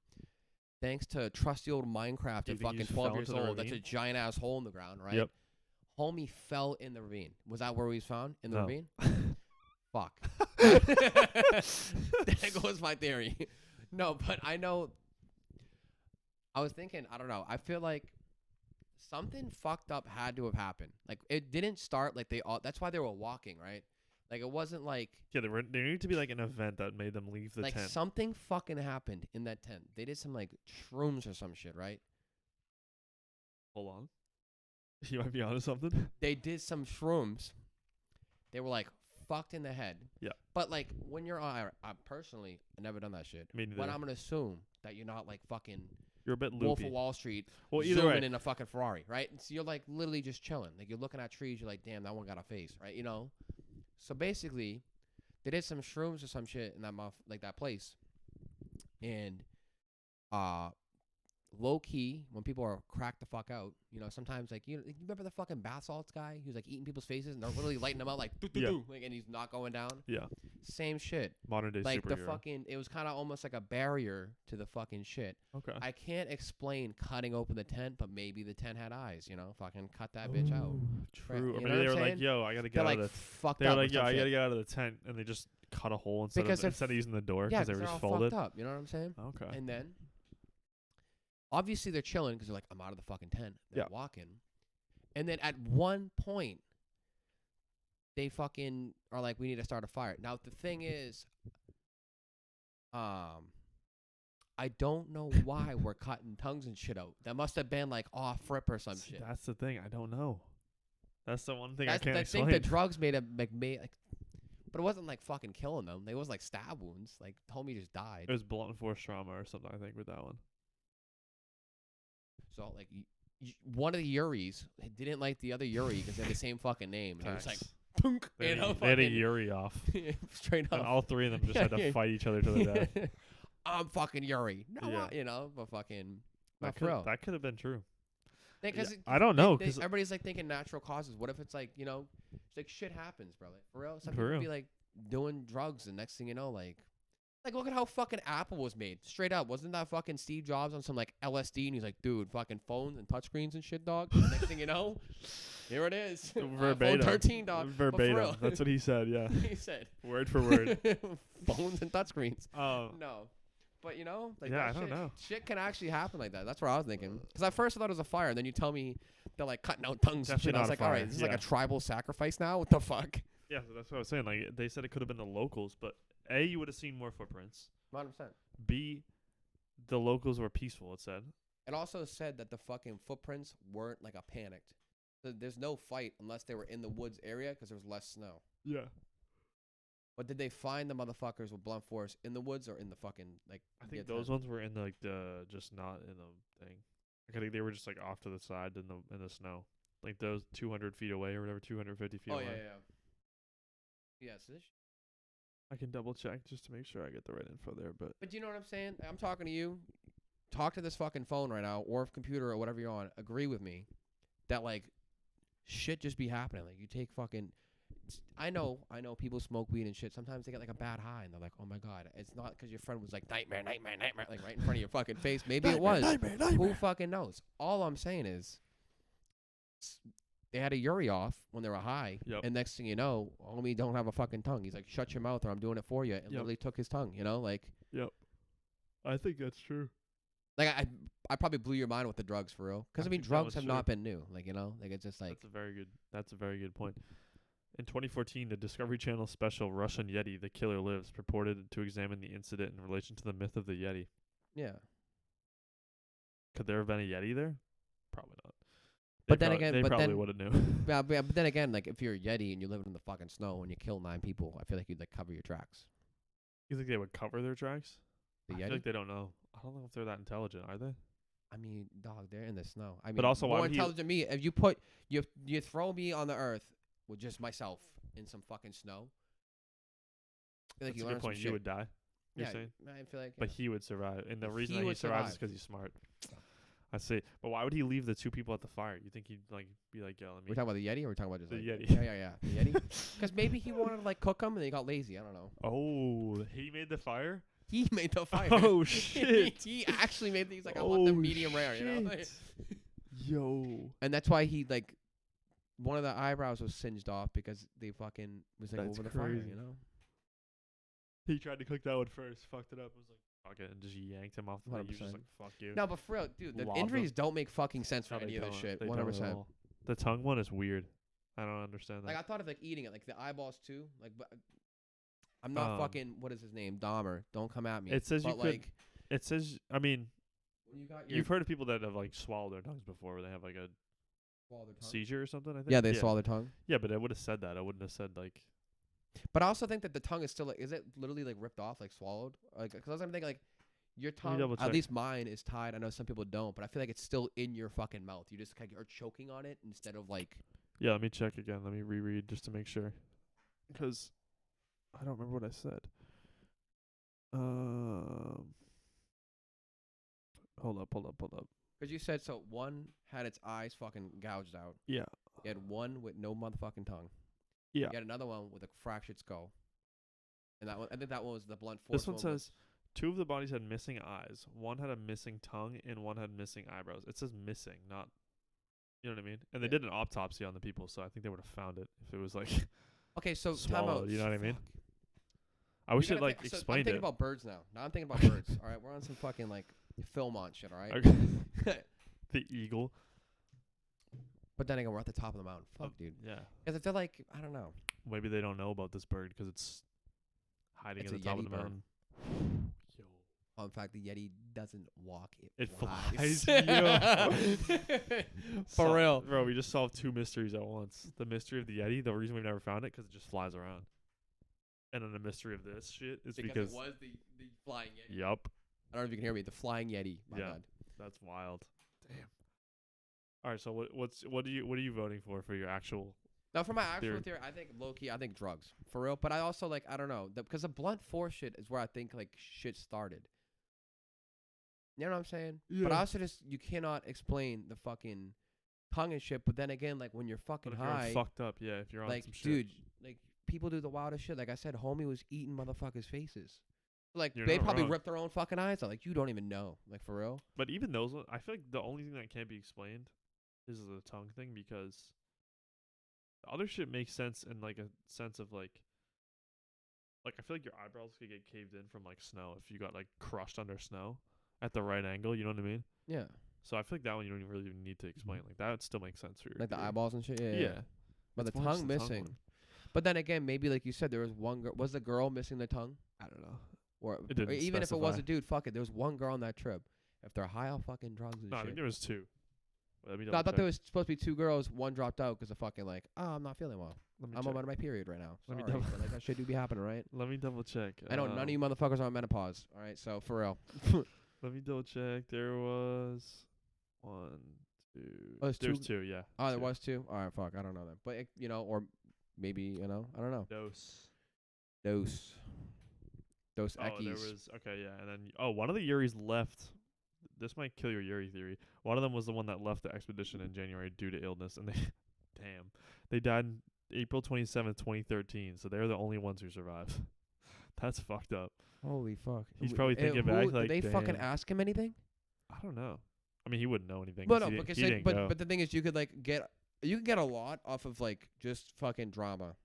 Thanks to trusty old Minecraft You at think he fucking just 12 fell years into the old. That's a ravine? giant ass hole in the ground, right? Yep. Homie fell in the ravine. Was that where he was found? In the No. ravine? Fuck. There goes my theory. No, but I know. I was thinking, I don't know. I feel like something fucked up had to have happened. Like, it didn't start like they all. That's why they were walking, right? Like, it wasn't like. yeah, there needed to be like an event that made them leave the Like, tent. something fucking happened in that tent. They did some, like, shrooms or some shit, right? Hold on. You might be onto something. They did some shrooms. They were, like, fucked in the head. Yeah. But, like, when you're I personally, I've never done that shit. Me neither. But I'm going to assume that you're not, like, fucking You're a bit Wolf loopy. of Wall Street Well, either zooming way, in a fucking Ferrari, right? And so you're, like, literally just chilling. Like, you're looking at trees. You're like, damn, that one got a face, right? You know? So, basically, they did some shrooms or some shit in that that place. And, low key, when people are cracked the fuck out, sometimes like you remember the fucking bath salts guy? He was like eating people's faces and they're literally lighting them out like, Yeah. like, and he's not going down. yeah, Same shit. modern day Like superhero. it was kind of almost like a barrier to the fucking shit. Okay. I can't explain cutting open the tent, but maybe the tent had eyes. Fucking cut that bitch out. True. You Or know maybe what they I'm were like, saying? "Yo, I gotta They're get out like of the." fucked They were up. like, or "Yo, some I shit. gotta get out of the tent," and they just cut a hole instead Because of using the door Yeah, because they were they're just all folded. fucked up. You know what I'm saying? Okay. And then, obviously, they're chilling because they're like, I'm out of the fucking tent. They're Yeah. walking. And then at one point, they fucking are like, we need to start a fire. Now, the thing is, I I don't know why we're cutting tongues and shit out. That must have been like off rip or some See, shit. that's the thing. I don't know. That's the one thing That's I can't the explain. thing. The drugs made him like but it wasn't like fucking killing them. It was like stab wounds. Like homie just died. It was blunt force trauma or something, I think, with that one. So like one of the Yuris didn't like the other Yuri because they had the same fucking name. And it was like, punk, They you know, had a fucking- Yuri off. straight And up. all three of them just had to fight each other to the death. I'm fucking Yuri. No, Yeah. you know, but fucking. That for real. could have been true. Because I don't know. Cause everybody's like thinking natural causes. What if it's like, you know, it's like shit happens, bro. Like, for real. Some For people real. be like doing drugs, and next thing you know, like look at how fucking Apple was made. Straight up, wasn't that fucking Steve Jobs on some like LSD? And he's like, dude, fucking phones and touchscreens and shit, dog. And next thing you know, here it is. verbatim. iPhone 13, dog. But for Verbatim. real. That's what he said. Yeah. He said Word for word. phones and touchscreens. Oh. No. But you know, like Yeah, that I don't shit, know. shit can actually happen like that. That's what I was thinking. Because at first I thought it was a fire, and then you tell me they're like cutting out tongues and Definitely shit. I was not a like, all right, fire, this is like yeah. a tribal sacrifice now. What the fuck? Yeah, so that's what I was saying. Like they said, it could have been the locals, but A, you would have seen more footprints. 100%. B, the locals were peaceful. It said. It also said that the fucking footprints weren't like a panicked. So there's no fight unless they were in the woods area because there was less snow. Yeah. But did they find the motherfuckers with blunt force in the woods or in the fucking like? I think yeah, those ones were in the just not in the thing. Like, I think they were just like off to the side in the snow, like those 200 feet away or whatever, 250 feet Oh away. yeah. So this. I can double check just to make sure I get the right info there, but But you know what I'm saying? I'm talking to you. Talk to this fucking phone right now, or computer, or whatever you're on. Agree with me that like shit just be happening. Like you take fucking. I know people smoke weed and shit. Sometimes they get like a bad high and they're like, oh my god, it's not because your friend was like nightmare, like right in front of your fucking face. Maybe it was. Who fucking knows? All I'm saying is they had a Yuri off when they were high, Yep. and next thing you know, homie don't have a fucking tongue. He's like, shut your mouth or I'm doing it for you, and literally took his tongue. You know, like. Yep. I think that's true. Like I probably blew your mind with the drugs for real. Because I mean, think that drugs was have true. not been new. Like you know, like it's just like That's a very good point. In 2014, the Discovery Channel special Russian Yeti: The Killer Lives purported to examine the incident in relation to the myth of the Yeti. yeah. Could there have been a Yeti there? Probably not. But then again, they but probably then- would have knew. But then again, like if you're a Yeti and you're living in the fucking snow and you kill 9 people, I feel like you'd like cover your tracks. You think they would cover their tracks? The I Yeti. feel like they don't know. I don't know if they're that intelligent, are they? I mean, dog, they're in the snow. I mean, But also, why more would he- intelligent than me. If you put you throw me on the earth with just myself in some fucking snow, I feel like That's you a learn good some point. You shit. would die. You're Yeah, saying, I feel like. but he would survive, and the He reason that he would survives is survive. because he's smart. I see. But why would he leave the 2 people at the fire? You think he'd like be like, "Yo, let me." We're talking about the Yeti, or we're talking about just The like, Yeti. Yeah, the Yeti. Because maybe he wanted to like cook them and he got lazy. I don't know. Oh, he made the fire. He made the fire. Oh shit! He actually made things like I want them medium rare, you know. shit. Yo. And that's why he like one of the eyebrows was singed off because they fucking was like That's over the fire, crazy. you know. He tried to cook that one first, fucked it up, was like, fuck it, and just yanked him off the thing. He was just 100%. like, fuck you. No, but for real, dude, the Lobbed injuries him. don't make fucking sense for No, they any of this don't. shit. They 100%. don't at all. The tongue one is weird. I don't understand that. Like I thought of like eating it, like the eyeballs too. Like, but I'm not fucking. What is his name? Dahmer. Don't come at me. It says you but could- like It says, I mean, when you got your you've heard of people that have like swallowed their tongues before, where they have like a swallow their tongue. seizure or something. I think. Yeah, they swallow their tongue. Yeah, but I would have said that. I wouldn't have said like. But I also think that the tongue is still like, is it literally like ripped off, like swallowed? Like, because I'm thinking like your tongue, double at check. least mine is tied. I know some people don't, but I feel like it's still in your fucking mouth. You just kind of are choking on it instead of like. Yeah, let me check again. Let me reread just to make sure, because I don't remember what I said. Hold up. Because you said so. One had its eyes fucking gouged out. Yeah. You had one with no motherfucking tongue. Yeah. You had another one with a fractured skull. And that one, I think that one was the blunt force. This one with- says 2 of the bodies had missing eyes. 1 had a missing tongue, and 1 had missing eyebrows. It says missing, not. You know what I mean? And they Yeah. did an autopsy on the people, so I think they would have found it if it was like Okay, so time out. swallowed. You know what I mean? Fuck. I wish You it gotta like think- so I'm explained thinking it. about birds now. Now I'm thinking about birds. All right, we're on some fucking like film on shit. All right. Okay. The eagle. But then again, we're at the top of the mountain. Fuck, Oh, dude. Yeah. Because they're like, I don't know. Maybe they don't know about this bird because it's hiding It's at a the top of Yeti the bird. mountain. Yo. Fun fact: the Yeti doesn't walk; It flies. flies. Yo. For real. Bro. We just solved 2 mysteries at once. The mystery of the Yeti. The reason we've never found it because it just flies around. And then the mystery of this shit is because it was the flying Yeti. Yup. I don't know if you can hear me. The flying Yeti. My Yeah. God. That's wild. Damn. All right. So what are you voting for your actual? Now, for my actual theory, I think low-key, I think drugs. For real. But I also, like, I don't know. Because the blunt force shit is where I think, like, shit started. You know what I'm saying? Yeah. But I also just, you cannot explain the fucking tongue and shit. But then again, like, when you're fucking But if you're high. fucked up, yeah. If you're on Like, some shit. dude, like, people do the wildest shit. Like I said, homie was eating motherfuckers' faces. Like, You're they not probably wrong. ripped their own fucking eyes out. Like, you don't even know. Like, for real? But even those ones, I feel like the only thing that can't be explained is the tongue thing because the other shit makes sense in like a sense of like I feel like your eyebrows could get caved in from like snow if you got like crushed under snow at the right angle. You know what I mean? Yeah. So I feel like that one you don't even really even need to explain. Like that would still make sense for your Like the theory. eyeballs and shit? Yeah. Yeah. But It's the more just tongue the missing. one. But then again, maybe like you said, there was one girl. Was the girl missing the tongue? I don't know. Or It didn't even if it was specify. a dude, fuck it. There was one girl on that trip. If they're high on fucking drugs and No, I shit. think there was 2. Let me No, I double thought check. there was supposed to be 2 girls. One dropped out because of fucking like, oh, I'm not feeling well. Let me I'm check. on my period right now. Let me Sorry. double- But, like, that shit do be happening, right? Let me double check. I know none of you motherfuckers are on menopause. All right, so for real. Let me double check. There was 1, 2. Oh, there's There's 2? 2. Yeah. Oh, there 2. was 2? All right, fuck. I don't know that. But, you know, or maybe, you know, I don't know. Dose Oh, Ekis. there was okay, yeah, and then one of the Yuris left. This might kill your Yuri theory. One of them was the one that left the expedition in January due to illness, and they died April 27th, 2013. So they're the only ones who survived. That's fucked up. Holy fuck. He's probably thinking back like, did they fucking damn. ask him anything? I don't know. I mean, he wouldn't know anything. But 'cause no, he because didn't, he didn't go. but the thing is, you could like you can get a lot off of like just fucking drama.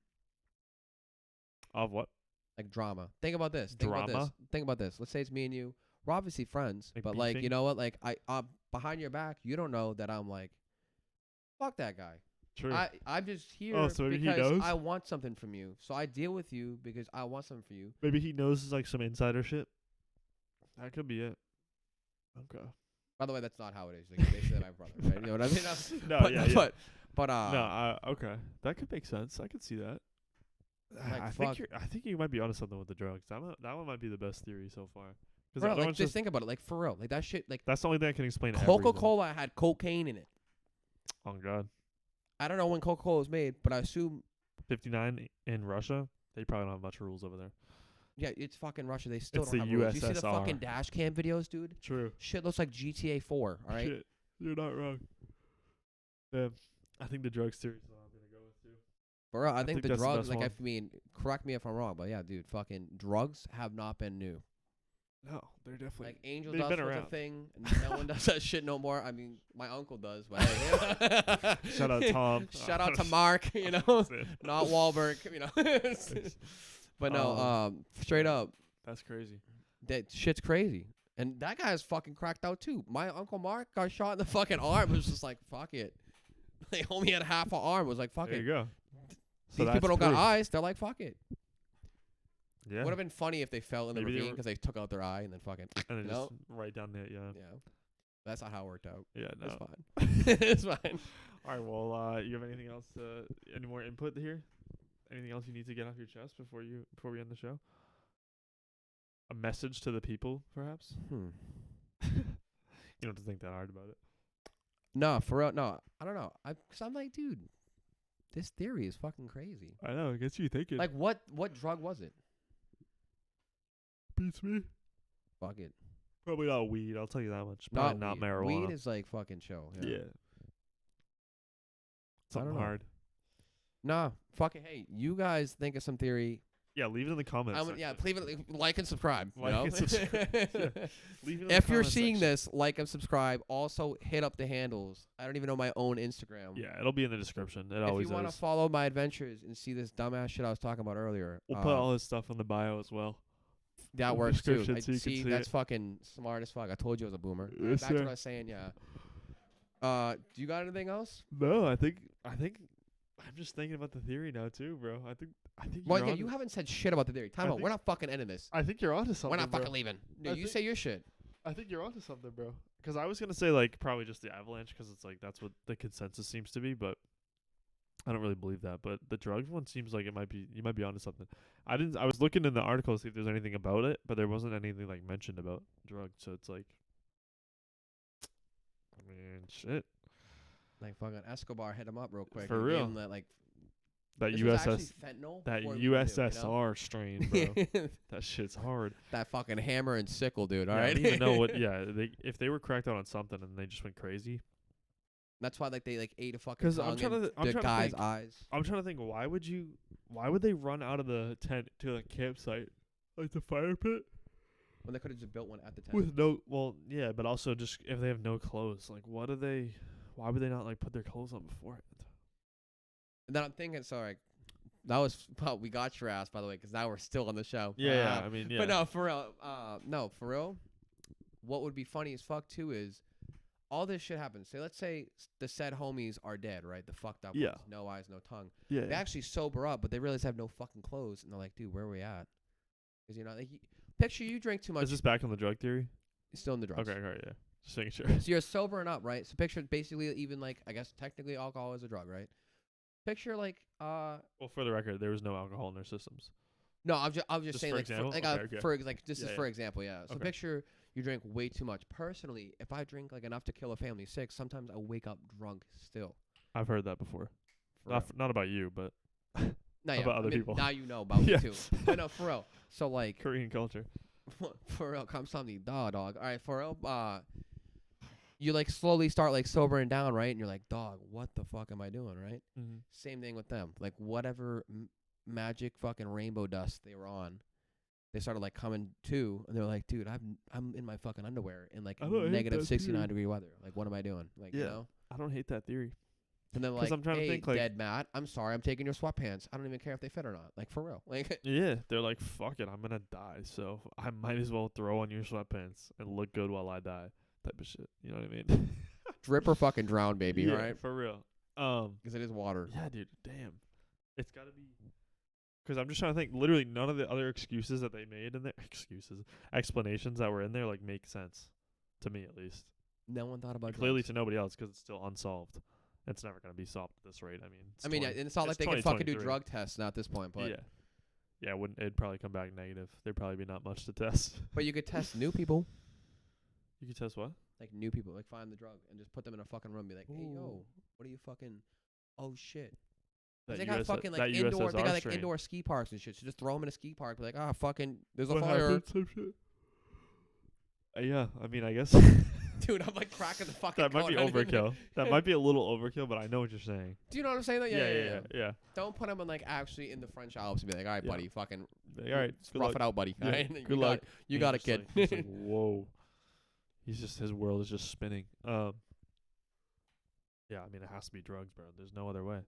Of what? Like drama. Think about this. Think about this. Let's say it's me and you. We're obviously friends, Like but like, beefing? you know what? Like I behind your back, you don't know that I'm like, fuck that guy. True. I'm just here so maybe he because knows? I want something from you. So I deal with you because I want something from you. Maybe he knows like some insider shit. That could be it. Okay. By the way, that's not how it is. Like, they say my brother, right? You know what I mean? No, but, yeah, yeah. But No, okay. That could make sense. I could see that. Like, I think you might be onto something with the drugs. That one might be the best theory so far. Because bro, like, just think about it. Like, for real. Like, that shit, like, that's the only thing that can explain Coca-Cola had cocaine in it. everything. Oh God. I don't know when Coca-Cola was made, but I assume 59 in Russia. They probably don't have much rules over there. yeah, it's fucking Russia. They still It's don't the have rules. You see the USSR. fucking dash cam videos, dude? True. Shit looks like GTA 4, all right? Shit. You're not wrong. Yeah. I think the drugs theory is what I'm gonna go with too. Bro, I think the that's the drugs, best like, one. I mean, correct me if I'm wrong, but yeah, dude, fucking drugs have not been new. No, they're definitely Like, Angel they've Dust been was a around. thing, and no one does that shit no more. I mean, my uncle does, but hey. Shout out Tom. Shout out to Mark, you know, not Wahlberg, you know. But no, straight up, That's crazy. that shit's crazy. And that guy's fucking cracked out too. My Uncle Mark got shot in the fucking arm. It was just like, fuck it. They only had half an arm. It was like, fuck There it. you go. These people don't got eyes. They're like, fuck it. Yeah. Would have been funny if they fell in the Maybe they ravine were- because they took out their eye and then fucking, And then you just know? right down there. Yeah. Yeah. That's not how it worked out. Yeah. No. It's fine. It's fine. All right. Well, you have anything else? Any more input here? Anything else you need to get off your chest before we end the show? A message to the people, perhaps. You don't have to think that hard about it. No, for real. No, I don't know. Cause I'm like, dude, this theory is fucking crazy. I know. It gets you thinking. Like, what drug was it? Beats me. Fuck it. Probably not weed. I'll tell you that much. Probably not weed. marijuana. Weed is like fucking chill. yeah. Yeah. Something know. hard. Nah, fucking. Hey, you guys think of some theory. Yeah. Leave it in the comments. Yeah, section. please like and subscribe. you Like know? and subscribe. Yeah. Leave it in the If you're comment seeing section. this, like and subscribe. Also, hit up the handles. I don't even know my own Instagram. Yeah, it'll be in the description. It If always you want to is. follow my adventures and see this dumbass shit I was talking about earlier, We'll put all his stuff in the bio as well. that in the works too. description I so you can see, see that's it. fucking smart as fuck. I told you I was a boomer. Yes, Back to sir. what I was saying. Yeah. Do you got anything else? No, I think I'm just thinking about the theory now too, bro. I think Well, you're yeah, on. you haven't said shit about the theory. Time I out. We're not fucking ending this. I think you're onto something. We're not bro. fucking leaving. No, I you think- say your shit. I think you're onto something, bro. Because I was gonna say like probably just the avalanche, because it's like that's what the consensus seems to be, but I don't really believe that. But the drugs one seems like it might be. You might be onto something. I was looking in the article to see if there's anything about it, but there wasn't anything like mentioned about drugs. So it's like, I mean, shit. Like fucking Escobar hit him up real quick. For and gave real. him that like That this was actually USS, fentanyl that before we knew, USSR strain, bro. you know? That shit's hard. That fucking hammer and sickle, dude. All Yeah, right. I don't even know what. Yeah, if they were cracked out on something and they just went crazy. That's why like they like ate a fucking 'Cause tongue I'm trying in to I'm the trying to guy's think. eyes. I'm trying to think. Why would they run out of the tent to the campsite, like the fire pit, When they could have just built one at the tent. with no? Well, yeah, but also just if they have no clothes, like what do they? Why would they not like put their clothes on beforehand? And then I'm thinking, sorry, that was well, we got your ass by the way, 'cause now we're still on the show. Yeah, I mean, yeah. But no, for real. No, for real. What would be funny as fuck too is all this shit happens. Say, let's say the said homies are dead, right? The fucked up Yeah. ones, no eyes, no tongue. Yeah, They actually sober up, but they realize they have no fucking clothes, and they're like, dude, where are we at? 'Cause you know, like, picture you drink too much. Is this back on the drug theory? You're still in the drugs. Okay, all right, yeah. Just making sure. So you're sobering up, right? So picture basically even like I guess technically alcohol is a drug, right? Picture like Well, for the record, there was no alcohol in their systems. no, I'm just Just saying for like example? for, like Okay. for like this Yeah, is yeah. for example, yeah. So Okay. picture you drink way too much. Personally, if I drink like enough to kill a family of 6, sometimes I wake up drunk still. I've heard that before. For real. Not about you, but No, about other people. Now you know about Yeah. me too. But no, for real. So like Korean culture. for real, come something, dog. All right, for real. You like slowly start like sobering down, right? And you're like, dog, what the fuck am I doing, right? Mm-hmm. Same thing with them. Like whatever magic fucking rainbow dust they were on, they started like coming to, and they're like, dude, I'm in my fucking underwear in like I don't hate negative that 69 theory. degree weather. Like, what am I doing? Like, you Yeah. know. I don't hate that theory. And then 'Cause like, I'm trying to hey, think, like- dead Matt, I'm sorry, I'm taking your sweatpants. I don't even care if they fit or not. Like for real. Like Yeah, they're like, fuck it, I'm gonna die, so I might as well throw on your sweatpants and look good while I die, type of shit. You know what I mean? drip or fucking drown, baby. Yeah, All right. for real. 'Cause it is water. Yeah, dude, damn, it's gotta be. Because I'm just trying to think. Literally, none of the other excuses that they made in there, explanations that were in there, like make sense to me at least. No one thought about Clearly drugs. to nobody else, because it's still unsolved. It's never gonna be solved at this rate. I mean, Yeah, and it's not like they can fucking do drug tests now at this point, but yeah, it'd probably come back negative. There'd probably be not much to test. but you could test new people. You could test what? Like new people, like find the drug and just put them in a fucking room. Be like, hey yo, Ooh. what are you fucking? Oh shit. 'Cause That they got US fucking like that indoor. They USSR got like strain. indoor ski parks and shit. So just throw them in a ski park. Be like, ah, fucking, there's a What fire, happened? Some shit. Yeah, I mean, I guess dude. I'm like cracking the fucking. that might be code. I don't even- overkill. That might be a little overkill, but I know what you're saying. Do you know what I'm saying? Though? Yeah. Don't put them in like actually in the French Alps and be like, all right, Yeah. buddy, fucking, Like, all right, just rough it out, buddy. Yeah, All right? good you luck. Got, you He's got a just kid. like- he's like, whoa. His world is just spinning. Yeah, I mean, it has to be drugs, bro. There's no other way.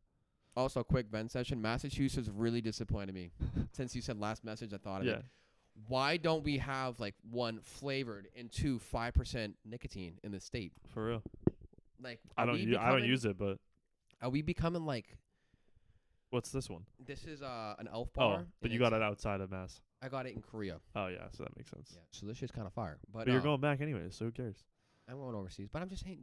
Also, quick vent session. Massachusetts really disappointed me. Since you said last message, I thought of Yeah, it. Why don't we have like 1 flavored and 2 5% nicotine in the state? for real. Like, I don't use it, but Are we becoming like what's this one? this is an elf bar? Oh, but you got it outside of Mass. I got it in Korea. Oh yeah, so that makes sense. Yeah, so this shit's kind of fire. But But you're going back anyways, so who cares? I'm going overseas. But I'm just saying,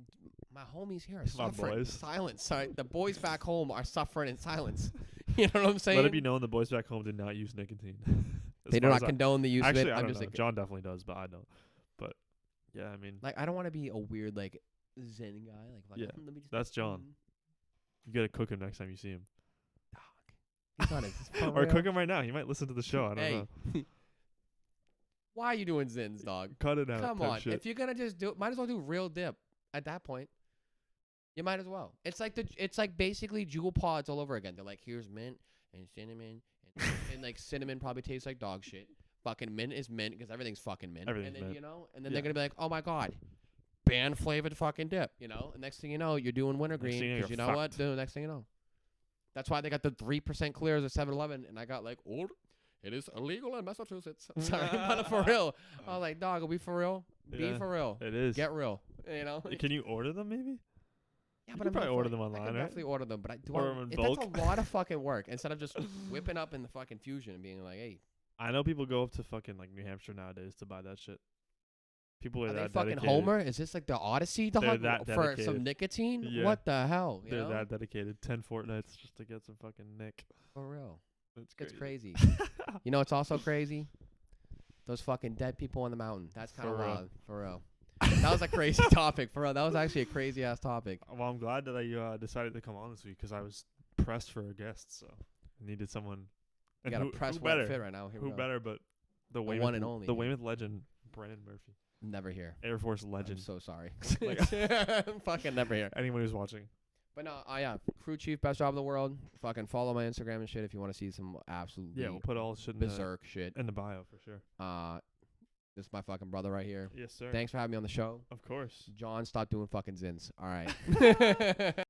my homies here are My suffering in boys. silence. Sorry, the boys back home are suffering in silence. You know what I'm saying? Let it be known the boys back home did not use nicotine. As They do far not as condone the use Actually, of it. I I'm don't just know. like, John definitely does, but I don't. But yeah, I mean, I don't want to be a weird like Zen guy. Like, Yeah, let me just that's John. You gotta cook him next time you see him, Dog. He's not a, or cook him right now. He might listen to the show. I don't Hey. know. Why are you doing Zins, dog? Cut it out. Come type on. shit. If you're gonna just do it, might as well do real dip at that point. You might as well. It's like basically jewel pods all over again. They're like, here's mint and cinnamon and like cinnamon probably tastes like dog shit. Fucking mint is mint because everything's fucking mint. Everything's and then mint. and then Yeah. they're gonna be like, oh my god, band flavored fucking dip. And next thing you know, you're doing wintergreen thing you know, because you you're know what? fucked. Dude, next thing you know, that's why they got the 3% clears at 7-Eleven, and I got like, it is illegal in Massachusetts. Sorry, but for real. I was like, dog, are we for real? Be Yeah, for real. It is. Get real. Can you order them maybe? Yeah, You but could I'm probably not order fucking- them I online, can right? definitely order them, but I do. Order them in That's bulk. a lot of fucking work. Instead of just whipping up in the fucking Fusion and being like, "Hey, I know people go up to fucking like New Hampshire nowadays to buy that shit. People are are they that fucking dedicated. Homer? Is this like the Odyssey dog They're that for dedicated. some nicotine? Yeah. What the hell? You They're know? that dedicated. 10 fortnights just to get some fucking nick. For real. It's It's crazy. crazy. You know, it's also crazy. Those fucking dead people on the mountain. That's kind of For real. wild. For real. That was a crazy topic. For real. That was actually a crazy ass topic. Well, I'm glad that I decided to come on this week because I was pressed for a guest, so I needed someone. You got a press who one better? fit right now. Here we Who go. better but the one Weymouth, and only, the dude. Weymouth legend, Brennan Murphy, Never here. Air Force I'm legend. so sorry. Like- Fucking never here. Anyone who's watching, But no, yeah. Crew chief, best job in the world. Fucking follow my Instagram and shit if you want to see some absolutely we'll put all shit in berserk shit. the bio for sure. This is my fucking brother right here. Yes, sir. Thanks for having me on the show. Of course. John, stop doing fucking zins. All right.